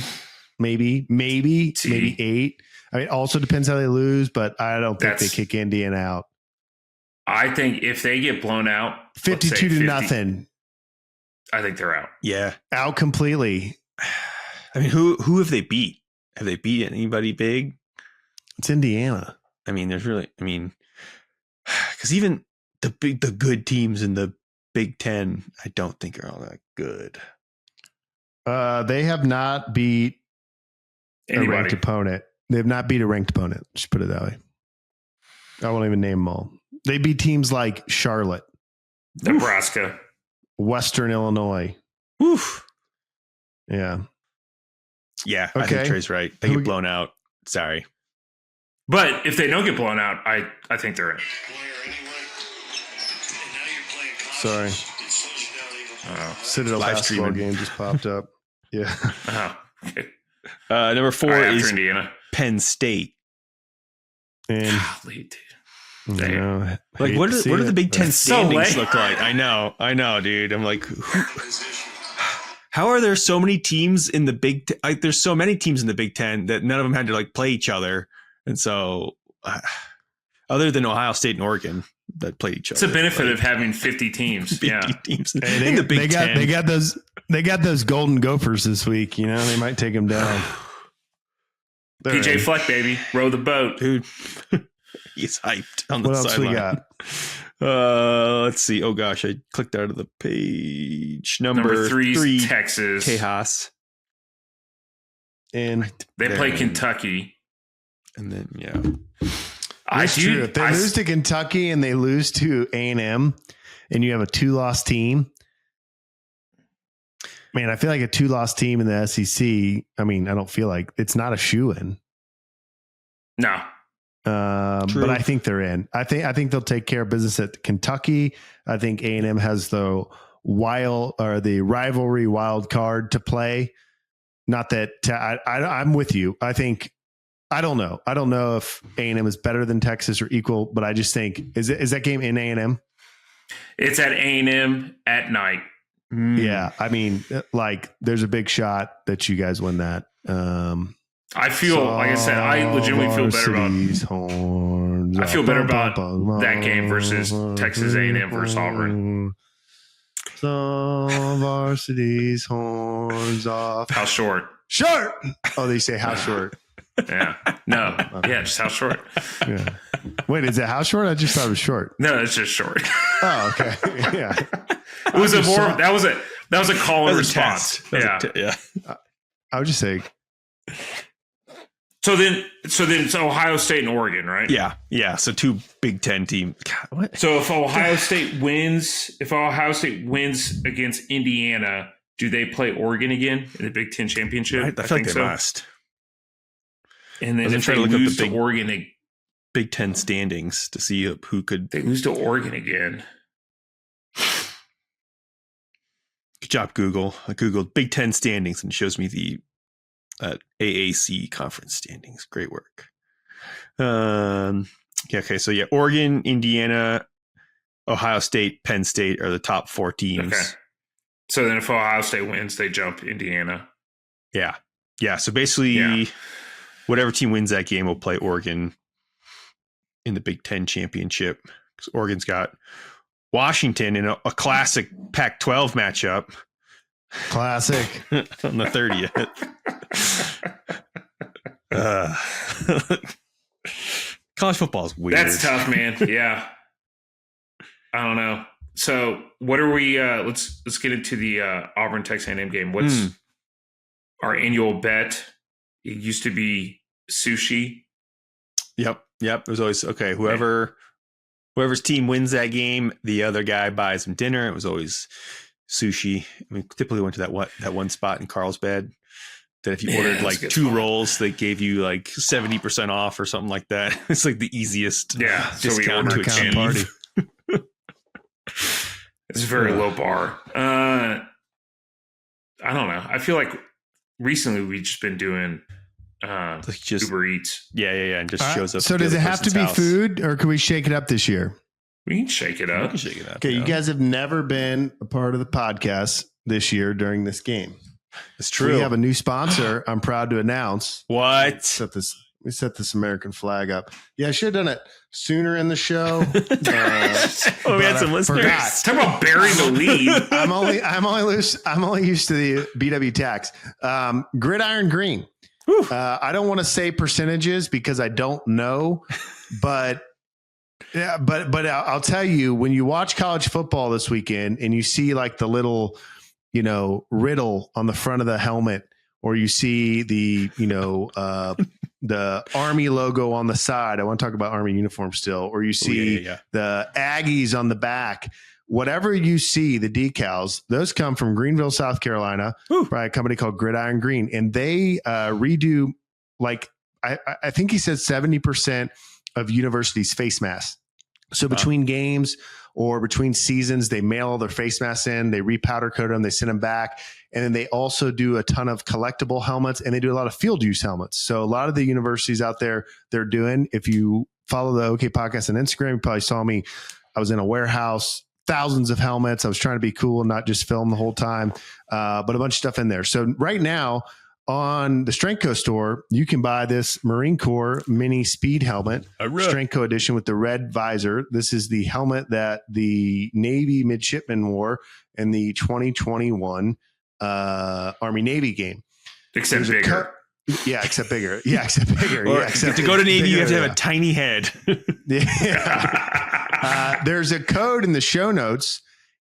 maybe 8. I mean, also depends how they lose, but I don't think they kick Indiana out. I think if they get blown out, 52 to nothing. I think they're out. Yeah. Out completely. I mean, who have they beat? Have they beat anybody big? It's Indiana. I mean, because even the good teams in the Big Ten, I don't think are all that good. They have not beat a ranked opponent. They have not beat a ranked opponent. Just put it that way. I won't even name them all. They beat teams like Charlotte, Nebraska, Western Illinois. Oof. Yeah. Yeah. Okay. I think Trey's right. They get blown out. Sorry. But if they don't get blown out, I think they're in. Sorry. Citadel basketball game just popped up. Yeah. Okay. Number 4 is Indiana. Penn State. And Golly, dude. Like, what do the Big Ten standings so look like? I know, dude. I'm like, how are there so many teams in the Big Ten? Like, there's so many teams in the Big Ten that none of them had to like play each other, and so other than Ohio State and Oregon that played each other, it's a benefit of having 50 teams. 50 teams in the Big Ten. They got those Golden Gophers this week. You know, they might take them down. PJ Fleck, baby, row the boat, dude. He's hyped on the sideline. What else we got? Let's see. Oh gosh, I clicked out of the page. Number 3, Texas. Tejas. And they play Kentucky. And then true. If they lose to Kentucky and they lose to A&M, and you have a 2-loss team. Man, I feel like a 2-loss team in the SEC. I mean, I don't feel like it's not a shoo-in. No. But I think they're in. I think they'll take care of business at Kentucky. I think A&M has the rivalry wild card to play. Not that I'm with you. I don't know. I don't know if A&M is better than Texas or equal, but I just think is that game in A&M? It's at A&M at night. Yeah, I mean, like, there's a big shot that you guys win that. I feel, like I said, I legitimately feel better about that game versus Texas A&M versus Auburn. Some varsity's horns off. How short? Short. Oh, they say how short. Yeah. No. Okay. Yeah, just how short. Yeah. Wait, is it how short? I just thought it was short. No, it's just short. Oh, okay. Yeah. It was that was a call and response. Yeah. I would just say. So then it's Ohio State and Oregon, right? Yeah. Yeah. So 2 Big Ten teams. God, what? So if Ohio State wins against Indiana, do they play Oregon again in the Big Ten championship? I feel like they must. And then if they lose to Oregon, Big Ten standings to see who could. They lose to Oregon again. Good job, Google. I Googled Big Ten standings and it shows me the AAC conference standings. Great work. Okay. So Oregon, Indiana, Ohio State, Penn State are the top 4 teams. Okay. So then if Ohio State wins, they jump Indiana. Yeah. Yeah. So basically, whatever team wins that game will play Oregon in the Big Ten championship. Because Oregon's got Washington in a classic Pac-12 matchup. Classic. On the 30th. College football is weird. That's tough, man. Yeah. I don't know. So what are we let's get into the Auburn Texas A&M game. What's our annual bet? It used to be sushi. Yep. It was always okay. Whoever's team wins that game, the other guy buys them dinner. It was always sushi. I mean, typically went to that one spot in Carlsbad that if you ordered like 2 rolls, they gave you like 70% off or something like that. It's like the easiest discount to achieve. Party. It's a very low bar. I don't know. I feel like recently we've just been doing Uber Eats. Yeah. And just shows up. So does it have to be food, or can we shake it up this year? We can shake it up. We can shake it up. Okay, you guys have never been a part of the podcast this year during this game. It's true. We have a new sponsor. I'm proud to announce. What? We set this American flag up. Yeah, I should have done it sooner in the show. We had some listeners. Forgot. Talk about burying the lead. I'm only used to the BW tax. Gridiron Green. I don't want to say percentages because I don't know, but I'll tell you, when you watch college football this weekend and you see like the little, riddle on the front of the helmet, or you see the, the Army logo on the side. I want to talk about Army uniform still, or you see the Aggies on the back. Whatever you see, the decals, those come from Greenville, South Carolina, by a company called Gridiron Green. And they redo, like, I think he said 70% of universities' face masks. So between games or between seasons, they mail all their face masks in, they repowder coat them, they send them back. And then they also do a ton of collectible helmets, and they do a lot of field use helmets. So a lot of the universities out there, they're doing, if you follow the OK Podcast on Instagram, you probably saw me. I was in a warehouse, thousands of helmets. I was trying to be cool and not just film the whole time, but a bunch of stuff in there. So right now on the Strength Co store, you can buy this Marine Corps mini speed helmet, Strength Co edition with the red visor. This is the helmet that the Navy midshipmen wore in the 2021 Army Navy game. Except bigger. Except bigger. Yeah, except bigger. Or yeah, except to go to Navy, you have to have a tiny head. There's a code in the show notes,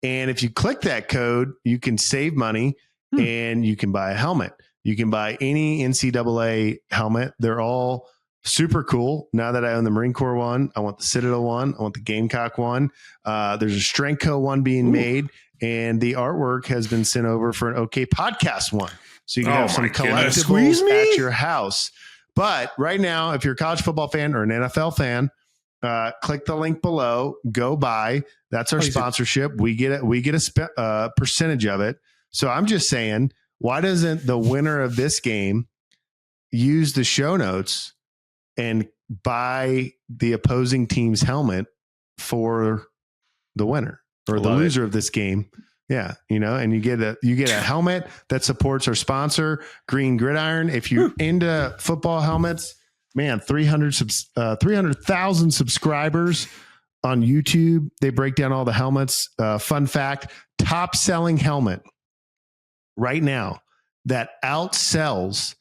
and if you click that code, you can save money and you can buy a helmet. You can buy any NCAA helmet. They're all super cool. Now that I own the Marine Corps one, I want the Citadel one. I want the Gamecock one. There's a Strength Co one being made, and the artwork has been sent over for an OK Podcast one. So you can have some collectibles at your house. But right now, if you're a college football fan or an NFL fan, click the link below, go buy. That's our sponsorship. We get a percentage of it. So I'm just saying, why doesn't the winner of this game use the show notes and buy the opposing team's helmet for the winner or the loser of this game? Yeah, and you get a helmet that supports our sponsor, Green Gridiron. If you're into football helmets, man, 300,000 subscribers on YouTube. They break down all the helmets. Fun fact, top selling helmet right now that outsells,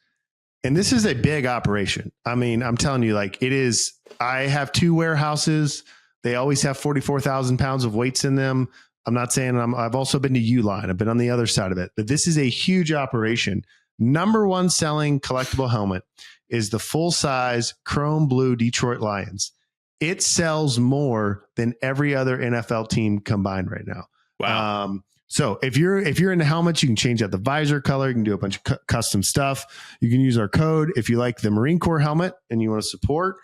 and this is a big operation. I mean, I'm telling you, like, it is. I have 2 warehouses. They always have 44,000 pounds of weights in them. I'm not saying I've also been to Uline. I've been on the other side of it, but this is a huge operation. Number one selling collectible helmet is the full size chrome blue Detroit Lions. It sells more than every other NFL team combined right now. Wow. So if you're into helmets, you can change out the visor color. You can do a bunch of custom stuff. You can use our code. If you like the Marine Corps helmet and you want to support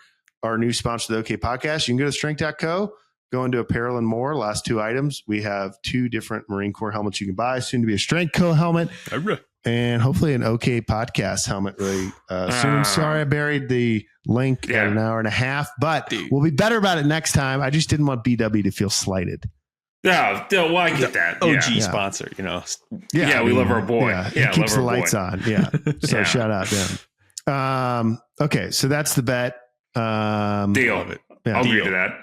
our new sponsor, the OK Podcast, you can go to strength.co, go into apparel and more. Last 2 items. We have 2 different Marine Corps helmets you can buy. Soon to be a Strength Co helmet and hopefully an OK Podcast helmet really soon. Sorry, I buried the link at an hour and a half, but we'll be better about it next time. I just didn't want BW to feel slighted. Yeah, well, I get that. OG sponsor, Yeah, we love our boy. Yeah, keeps the lights on. Yeah. So shout out to him. Okay, so that's the bet. Deal. I'll agree to that.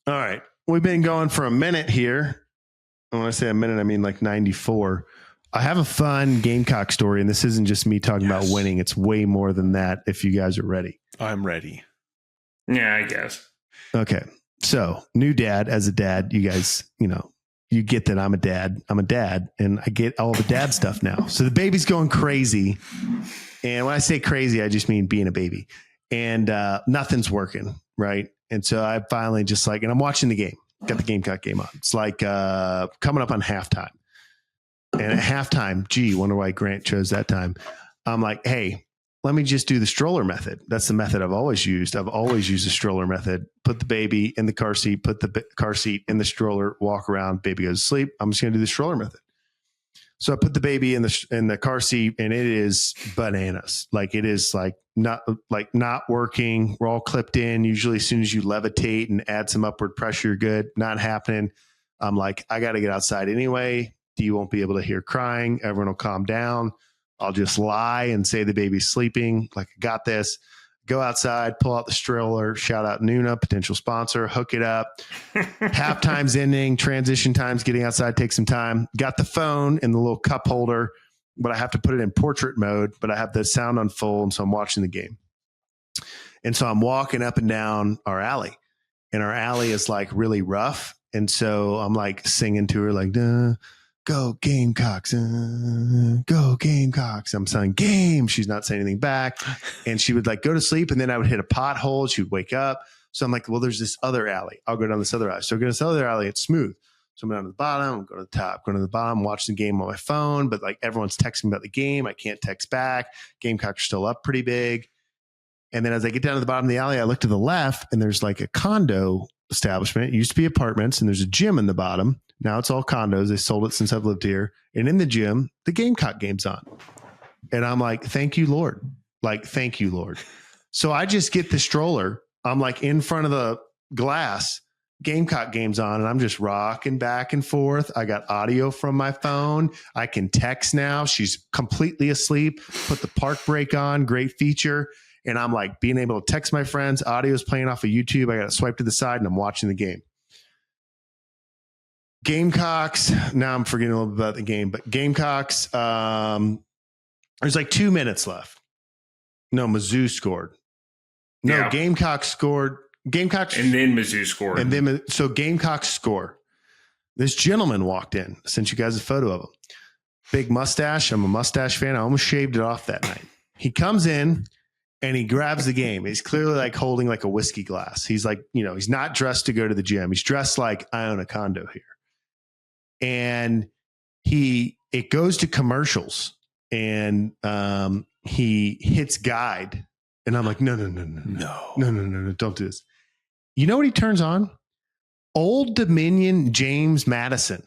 All right. We've been going for a minute here. When I say a minute, I mean like 94. I have a fun Gamecock story, and this isn't just me talking about winning. It's way more than that if you guys are ready. I'm ready. Yeah, I guess. Okay. So, new dad, as a dad, you guys, you get that I'm a dad. I'm a dad, and I get all the dad stuff now. So the baby's going crazy. And when I say crazy, I just mean being a baby. And nothing's working, right? And so I finally just and I'm watching the game. Got the Gamecock game on. It's like coming up on halftime. And at halftime, wonder why Grant chose that time. I'm like, hey, let me just do the stroller method. That's the method I've always used. I've always used the stroller method. Put the baby in the car seat, put the car seat in the stroller, walk around, baby goes to sleep. I'm just going to do the stroller method. So I put the baby in the car seat, and it is bananas. Like it is not working. We're all clipped in. Usually as soon as you levitate and add some upward pressure, you're good. Not happening. I'm like, I got to get outside anyway. You won't be able to hear crying. Everyone will calm down. I'll just lie and say the baby's sleeping. Like, I got this. Go outside, pull out the stroller, shout out Nuna, potential sponsor, hook it up. Halftime's ending, transition time's getting outside, take some time. Got the phone in the little cup holder, but I have to put it in portrait mode, but I have the sound on full, and so I'm watching the game. And so I'm walking up and down our alley, and our alley is like really rough. And so I'm like singing to her, like, go Gamecocks, go Gamecocks. I'm saying game. She's not saying anything back. And she would like go to sleep, and then I would hit a pothole. She would wake up. So I'm like, well, there's this other alley. I'll go down this other alley. So I go to this other alley. It's smooth. So I'm down to the bottom, I'm going to the top, going to the bottom, watching the game on my phone. But like everyone's texting me about the game. I can't text back. Gamecocks are still up pretty big. And then as I get down to the bottom of the alley, I look to the left, and there's like a condo establishment. It used to be apartments, and there's a gym in the bottom. Now it's all condos. They sold it since I've lived here. And in the gym, the Gamecock game's on. And I'm like, thank you, Lord. Like, thank you, Lord. So I just get the stroller. I'm like in front of the glass. Gamecock game's on, and I'm just rocking back and forth. I got audio from my phone. I can text now. She's completely asleep. Put the park break on. Great feature. And I'm like being able to text my friends. Audio's playing off of YouTube. I got to swipe to the side, and I'm watching the game. Gamecocks. Now I'm forgetting a little bit about the game, but Gamecocks. There's like 2 minutes left. No, Mizzou scored. No, yeah. Gamecocks scored. Gamecocks, and then Mizzou scored. And then so Gamecocks score. This gentleman walked in. I sent you guys a photo of him. Big mustache. I'm a mustache fan. I almost shaved it off that night. He comes in and he grabs the game. He's clearly like holding like a whiskey glass. He's like, he's not dressed to go to the gym. He's dressed like I own a condo here. And it goes to commercials, and he hits guide, and I'm like, no, don't do this. You know what he turns on? Old Dominion James Madison.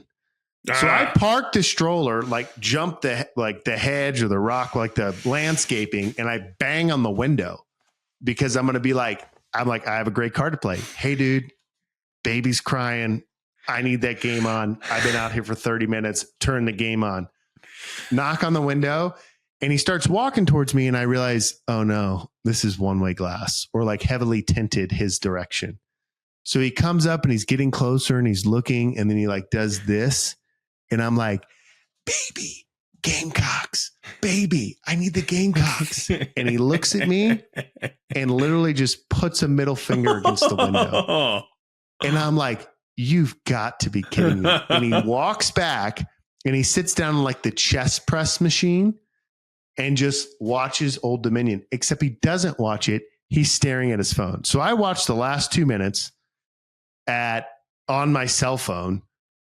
So I parked the stroller, like jumped the hedge or the rock, like the landscaping, and I bang on the window because I'm going to be like, I have a great card to play. Hey, dude, baby's crying. I need that game on. I've been out here for 30 minutes. Turn the game on. Knock on the window, and he starts walking towards me, and I realize, oh no, this is one-way glass, or like heavily tinted his direction. So he comes up and he's getting closer and he's looking, and then he like does this, and I'm like, baby, Gamecocks, baby, I need the Gamecocks. And he looks at me and literally just puts a middle finger against the window. And I'm like, you've got to be kidding me. And he walks back and he sits down in like the chest press machine and just watches Old Dominion, except he doesn't watch it. He's staring at his phone. So I watched the last 2 minutes on my cell phone,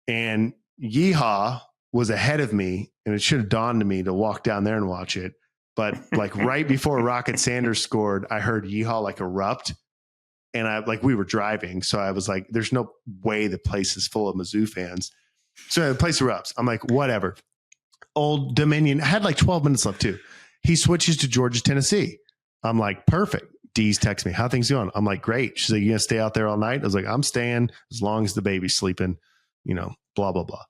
and Yeehaw was ahead of me, and it should have dawned on me to walk down there and watch it. But like right before Rocket Sanders scored, I heard Yeehaw like erupt. And we were driving. So I was like, there's no way the place is full of Mizzou fans. So the place erupts. I'm like, whatever. Old Dominion had like 12 minutes left too. He switches to Georgia, Tennessee. I'm like, perfect. Dee's text me, how things going? I'm like, great. She's like, you gonna stay out there all night? I was like, I'm staying as long as the baby's sleeping, blah, blah, blah.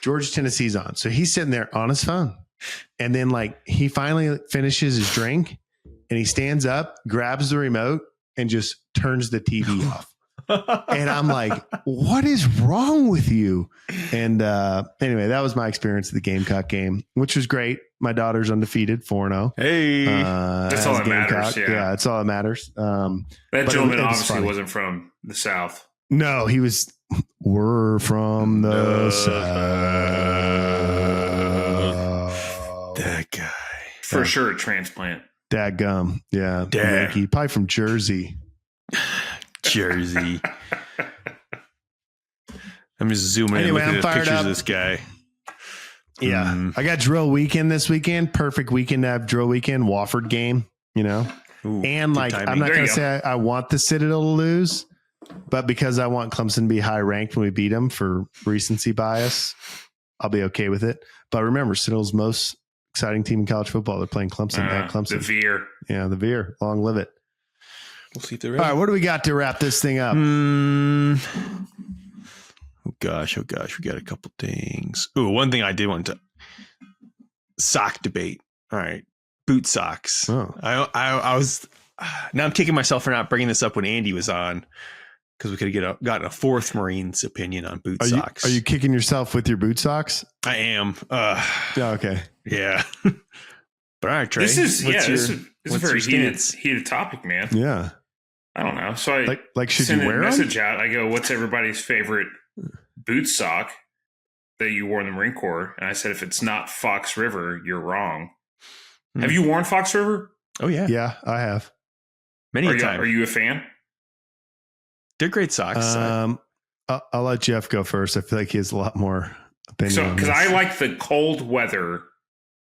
Georgia, Tennessee's on. So he's sitting there on his phone. And then like he finally finishes his drink, and he stands up, grabs the remote, and just turns the TV off. And I'm like, what is wrong with you? And anyway, that was my experience of the Gamecock game, which was great. My daughter's undefeated, 4-0. Hey, that's all that matters. Yeah, it's all that matters. That gentleman obviously wasn't from the South. No, he was. We're from the South. That guy. For sure, a transplant. Dadgum. Yeah. Yankee. Probably from Jersey. Jersey. I'm just zooming in, looking at pictures of this guy. Yeah. I got drill weekend this weekend. Perfect weekend to have drill weekend. Wofford game, Ooh, and like, I'm not going to say I want the Citadel to lose, but because I want Clemson to be high ranked when we beat them for recency bias, I'll be okay with it. But remember, Citadel's most exciting team in college football. They're playing Clemson at Clemson. The Veer. Yeah, the Veer. Long live it. We'll see if they're All right, what do we got to wrap this thing up? Oh gosh, we got a couple things. Ooh, one thing I did want to sock debate. All right, boot socks. Oh. I was now I'm kicking myself for not bringing this up when Andy was on because we could have gotten a fourth Marine's opinion on boot socks. Are you kicking yourself with your boot socks? I am. Okay. Yeah. But all right, Trey. This is a very heated topic, man. Yeah. I don't know. So I like should send you wear a them? message out. I go, "What's everybody's favorite boot sock that you wore in the Marine Corps?" And I said, "If it's not Fox River, you're wrong." Have you worn Fox River? Oh yeah, yeah, I have many times. Are you a fan? They're great socks. I'll let Jeff go first. I feel like he has a lot more opinion. So on because this. I like the cold weather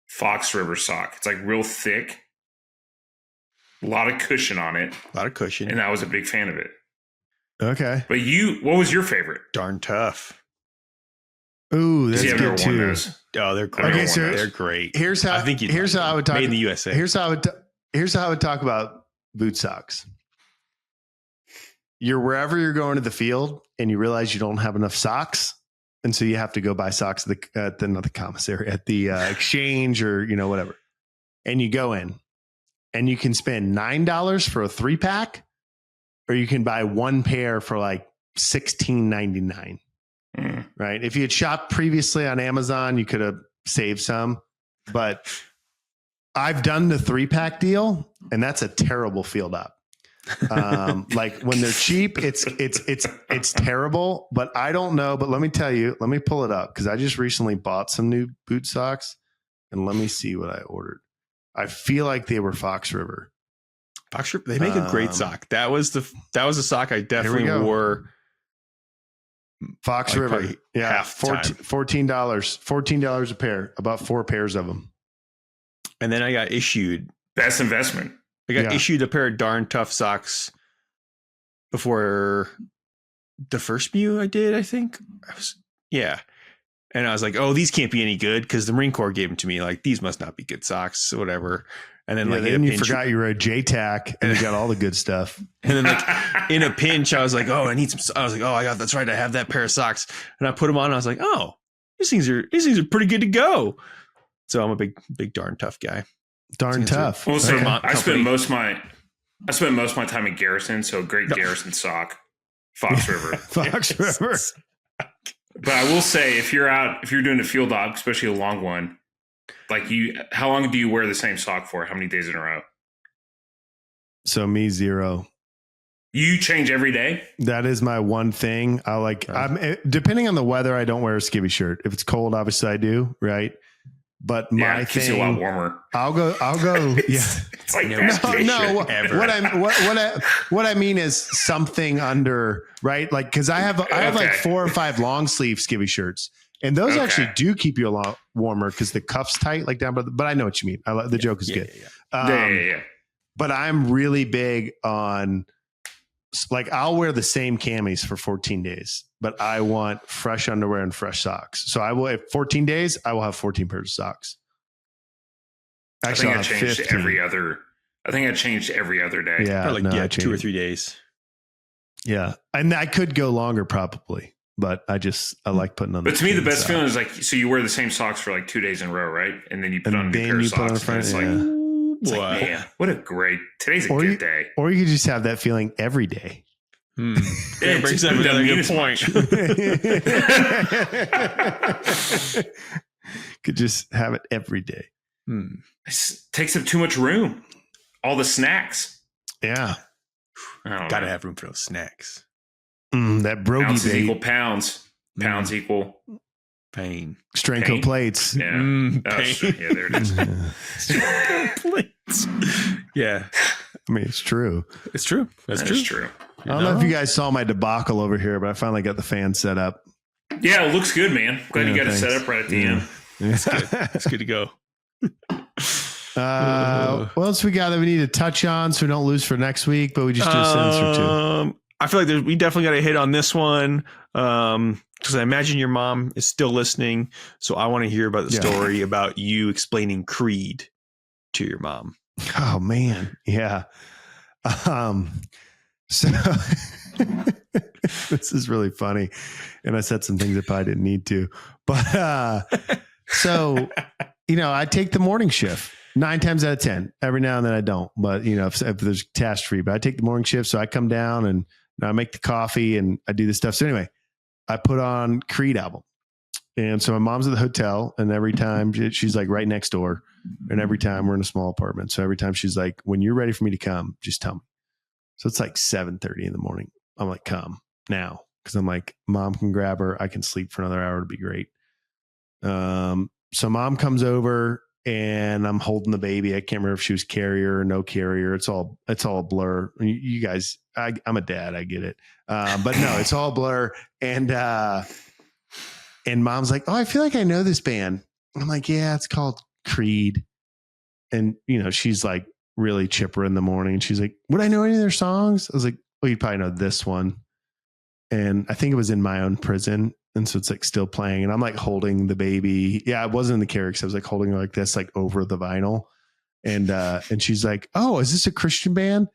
Fox River sock. It's like real thick, a lot of cushion on it, and I was a big fan of it. Okay, but what was your favorite? Darn Tough. Ooh, that's good too. Oh, they're great. Okay, so they're great. Here's how I would talk. Made in the USA. Here's how I would talk about boot socks. You're wherever you're going to the field, and you realize you don't have enough socks, and so you have to go buy socks at the commissary, at the exchange, or whatever. And you go in, and you can spend $9 for a 3-pack, or you can buy one pair for like $16.99. Right? If you had shopped previously on Amazon, you could have saved some, but I've done the 3-pack deal, and that's a terrible field op. Like when they're cheap, it's terrible, but I don't know. But let me tell you, let me pull it up because I just recently bought some new boot socks, and let me see what I ordered. I feel like they were Fox River. Fox River, they make a great sock. That was a sock I definitely wore. Fox River, yeah, $14 a pair, about 4 pairs of them. And then I got issued best investment. I got issued a pair of Darn Tough socks before the first Mew I did. I think and I was like, oh, these can't be any good because the Marine Corps gave them to me. Like these must not be good socks, or whatever. And then then you forgot you were a JTAC and you got all the good stuff. And then like in a pinch, I was like, oh, I need some. I was like, oh, that's right. I have that pair of socks. And I put them on. And I was like, oh, these things are pretty good to go. So I'm a big Darn Tough guy. Darn Tough. Well, so I spent most of my time at Garrison. So great Garrison sock, Fox River. Fox River. But I will say, if you're doing a field op, especially a long one, like how long do you wear the same sock for? How many days in a row? So me 0. You change every day? That is my one thing. I like. Depending on the weather, I don't wear a skivvy shirt. If it's cold, obviously I do. Right. But my thing, a lot warmer. I'll go. Yeah. It's like no. What I mean is something under, right? Like because I have like 4 or 5 long sleeve skivvy shirts. And those actually do keep you a lot warmer because the cuff's tight, like down by but I know what you mean. The joke is good. Yeah. But I'm really big on, like, I'll wear the same camis for 14 days, but I want fresh underwear and fresh socks. So I will have 14 days. I will have 14 pairs of socks. Actually, I think I changed every other. I think I changed every other day. Yeah, 2 or 3 days. Yeah, and I could go longer probably. But I like putting on. But to me, the best feeling is like, so you wear the same socks for like 2 days in a row, right? And then you put on a new pair of socks. It's like, man, what a great, today's a good day. Or you could just have that feeling every day. It brings up another good point. Could just have it every day. It takes up too much room. All the snacks. Yeah. Gotta have room for those snacks. That Broggi ounces bait. equal pounds. Pounds equal pain. Stranko plates. Yeah. Pain. Yeah, there it is. Stranko plates. Yeah. I mean, it's true. It's true. That's true. True. I don't know if you guys saw my debacle over here, but I finally got the fan set up. Yeah, it looks good, man. Glad you got it set up right at the end. It's good. It's good to go. What else we got that we need to touch on so we don't lose for next week, but we just do a sentence or two? I feel like we definitely got a hit on this one. because I imagine your mom is still listening. So I want to hear about the story about you explaining Creed to your mom. Oh man. Yeah. So this is really funny. And I said some things that probably didn't need to, but, so, I take the morning shift 9 times out of 10. Every now and then I don't, but if there's task free, but I take the morning shift. So I come down and I make the coffee and I do this stuff. So anyway, I put on Creed album. And so my mom's at the hotel, and every time she's like right next door, and every time we're in a small apartment. So every time she's like, when you're ready for me to come, just tell me. So it's like 7:30 in the morning. I'm like, come now. Cause I'm like, mom can grab her. I can sleep for another hour. It'd be great. So mom comes over and I'm holding the baby. I can't remember if she was carrier or no carrier. It's all a blur. You guys, I'm a dad. I get it. But no, it's all blur. And mom's like, oh, I feel like I know this band. I'm like, yeah, it's called Creed. And, she's like really chipper in the morning. She's like, would I know any of their songs? I was like, well, you'd probably know this one. And I think it was In My Own Prison. And so it's like still playing, and I'm like holding the baby. Yeah, I wasn't in the carrier because I was like holding her like this, like over the vinyl. And she's like, oh, is this a Christian band?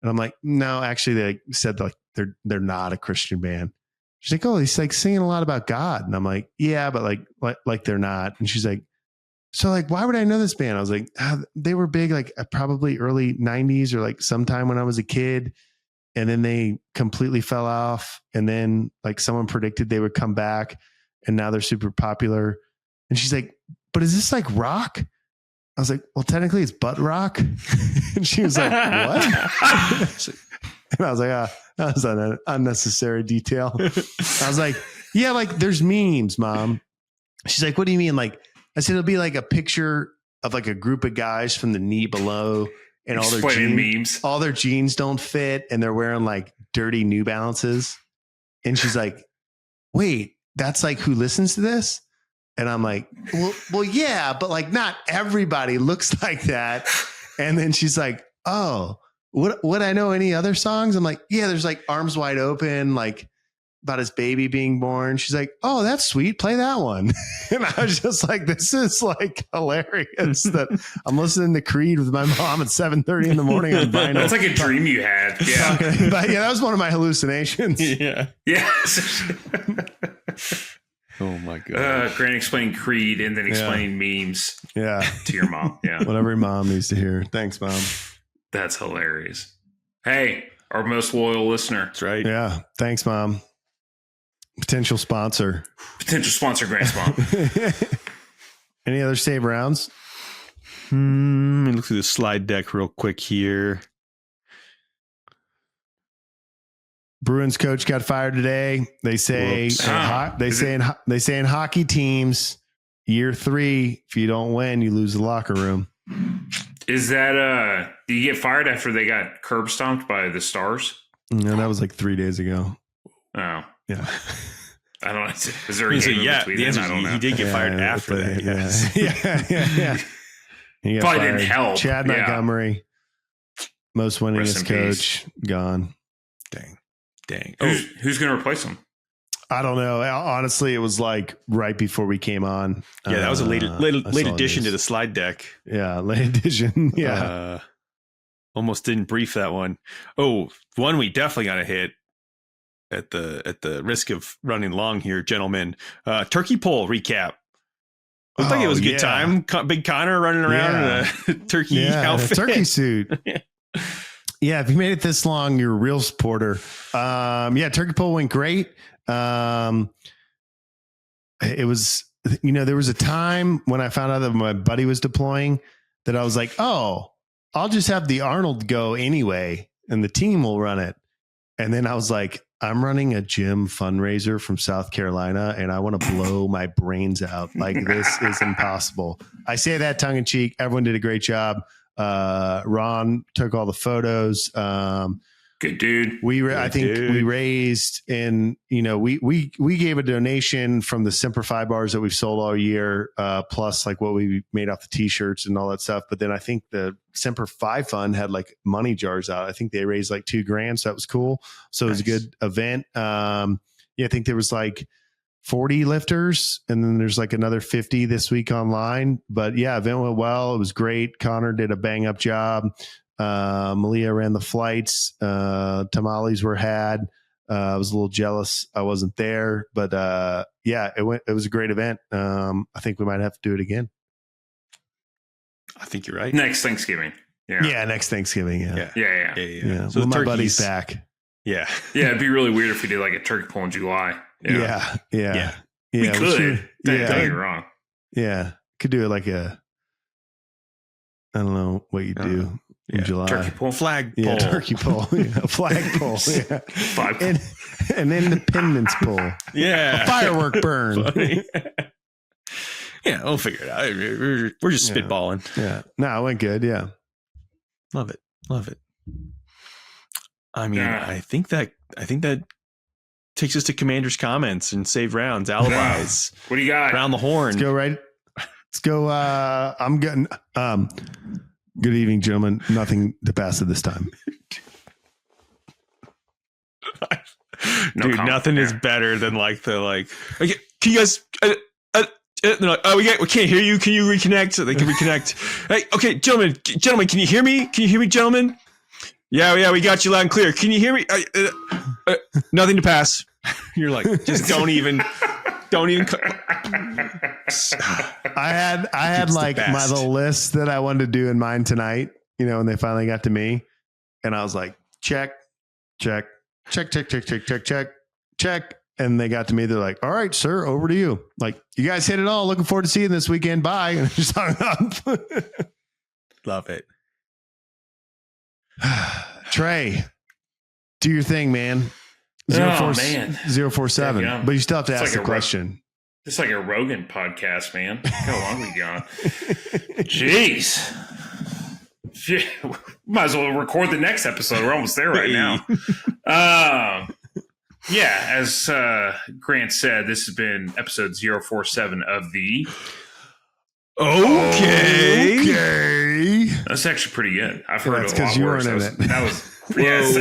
And I'm like, no, actually they said like they're not a Christian band. She's like, oh, he's like singing a lot about God. And I'm like, yeah, but like they're not. And she's like, so like, why would I know this band? I was like, they were big, like probably early 90s or like sometime when I was a kid. And then they completely fell off. And then like someone predicted they would come back, and now they're super popular. And she's like, but is this like rock? I was like, well, technically it's butt rock. And she was like, what? And I was like, that was an unnecessary detail. I was like, yeah, like there's memes, mom. She's like, what do you mean? Like, I said, it'll be like a picture of like a group of guys from the knee below, and all their jeans don't fit, and they're wearing like dirty New Balances. And she's like, wait, that's like who listens to this? And I'm like, well, yeah, but like not everybody looks like that. And then she's like, oh, would I know any other songs? I'm like, yeah, there's like Arms Wide Open, like about his baby being born. She's like, oh, that's sweet. Play that one. And I was just like, this is like hilarious that I'm listening to Creed with my mom at 7:30 in the morning on vinyl. That's like a dream you had. Yeah. But yeah, that was one of my hallucinations. Yeah. Yes. Oh my God. Grant explaining Creed and then explaining memes to your mom. Yeah. What every mom needs to hear. Thanks, mom. That's hilarious. Hey, our most loyal listener. That's right. Yeah. Thanks, mom. Potential sponsor, Grant's mom. Any other save rounds? Let me look through the slide deck real quick here. Bruins coach got fired today. They say they say in hockey teams, year 3, if you don't win, you lose the locker room. Is that do you get fired after they got curb stomped by the Stars? No, that was like 3 days ago. Oh. Yeah. I don't know. Is there a game yeah, between the them? answer I don't know. he did get fired after that. Yes. Yeah. He Probably fired. didn't help. Chad Montgomery, most winningest coach, gone. Dang. Who's going to replace him? I don't know. Honestly, it was like right before we came on. Yeah, that was a late addition to the slide deck. Yeah, late addition. Yeah. Almost didn't brief that one. Oh, one we definitely got to hit at the risk of running long here, gentlemen. Turkey poll recap. Looked like it was a good time. Big Connor running around in a turkey outfit. A turkey suit. Yeah, if you made it this long, you're a real supporter. Turkey poll went great. It was, there was a time when I found out that my buddy was deploying that I was like, oh, I'll just have the Arnold go anyway, and the team will run it. And then I was like, I'm running a gym fundraiser from South Carolina, and I want to blow my brains out. Like, this is impossible. I say that tongue in cheek. Everyone did a great job. Ron took all the photos. Good dude. We raised, and we gave a donation from the Semper Fi bars that we've sold all year, plus like what we made off the t-shirts and all that stuff. But then I think the Semper Fi fund had like money jars out. I think they raised like $2,000, so that was cool. So it was a good event. I think there was like 40 lifters, and then there's like another 50 this week online. But yeah, event went well. It was great. Connor did a bang up job. Malia ran the flights. Tamales were had. I was a little jealous I wasn't there, but yeah, it was a great event. I think we might have to do it again. I think you're right. Next Thanksgiving. Yeah, next Thanksgiving. Yeah. So Well, the my buddy's turkeys back. Yeah. Yeah, it'd be really weird if we did like a turkey pull in July. Yeah. We could. Don't get me wrong. Yeah. Could do it like I don't know what you do in July. Turkey pull. Flag Yeah, pole. turkey pull. Yeah, a flag pull. Yeah. Flag pull. And an independence pull. Yeah. A firework burn. Funny. Yeah, we'll figure it out. We're just spitballing. Yeah. No, it went good. Yeah. Love it. I mean, I think that takes us to Commander's comments and save rounds, alibis. What do you got? Round the horn. Let's go. I'm getting. Good evening, gentlemen. Nothing to pass at this time. Dude, nothing is better than like, okay, can you guys? They're like, oh, we can't hear you. Can you reconnect? So they can reconnect. Hey, okay, gentlemen, can you hear me? Can you hear me, gentlemen? Yeah, we got you loud and clear. Can you hear me? Nothing to pass. You're like, just don't even. I had like my little list that I wanted to do in mine tonight. When they finally got to me, and I was like, check. And they got to me. They're like, all right, sir, over to you. Like, you guys hit it all. Looking forward to seeing you this weekend. Bye. And I just hung up. Love it. Trey, do your thing, man. 047. Yeah. But you still have to ask like the question. It's like a Rogan podcast, man. How long we gone? Jeez. Might as well record the next episode. We're almost there right now. Yeah, as Grant said, this has been episode 047 of the... Okay. That's actually pretty good. I've heard it a lot you worse. weren't in it. That was yes,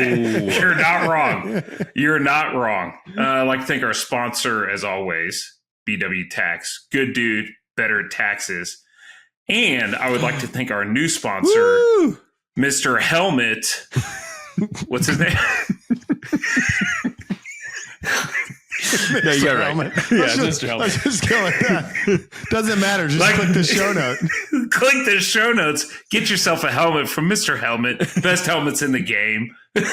you're not wrong. You're not wrong. I'd like to thank our sponsor, as always, BW Tax. Good dude, better at taxes. And I would like to thank our new sponsor, Mr. Helmet. What's his name? No, you got it right. Let's just go with that. Doesn't matter. Just click the show note. Click the show notes. Get yourself a helmet from Mr. Helmet. Best helmets in the game. You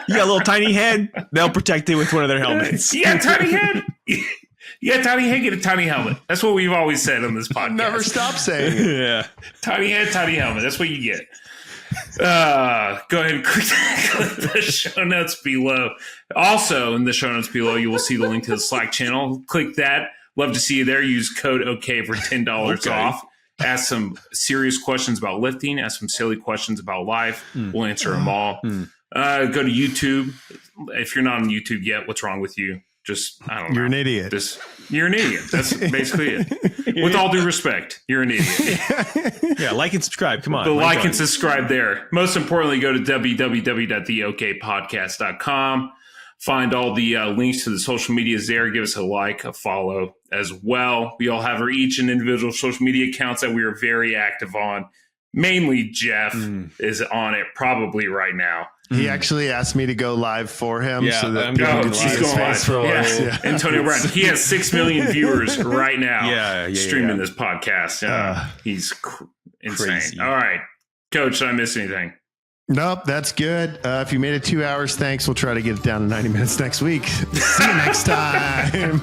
got a little tiny head. They'll protect it with one of their helmets. You got a tiny head? You got a tiny head? Get a tiny helmet. That's what we've always said on this podcast. Never stop saying it. Yeah. Tiny head, tiny helmet. That's what you get. Go ahead and click the show notes below. Also, in the show notes below, you will see the link to the Slack channel. Click that. Love to see you there. Use code OK for $10 off. Ask some serious questions about lifting. Ask some silly questions about life. We'll answer them all. Go to YouTube. If you're not on YouTube yet, what's wrong with you? Just, I don't know. You're an idiot. You're an idiot. That's basically it. With all due respect, you're an idiot. Yeah, like and subscribe. Come on. But like and subscribe there. Most importantly, go to www.theokpodcast.com. Find all the links to the social medias there. Give us a like, a follow as well. We all have our each and individual social media accounts that we are very active on. Mainly Jeff is on it probably right now. He actually asked me to go live for him so that people could see he's his going face live. for once. Yeah. Antonio Brown. He has 6 million viewers right now streaming this podcast. He's insane. Crazy. All right. Coach, did I miss anything? Nope, that's good. If you made it 2 hours, thanks. We'll try to get it down to 90 minutes next week. See you next time.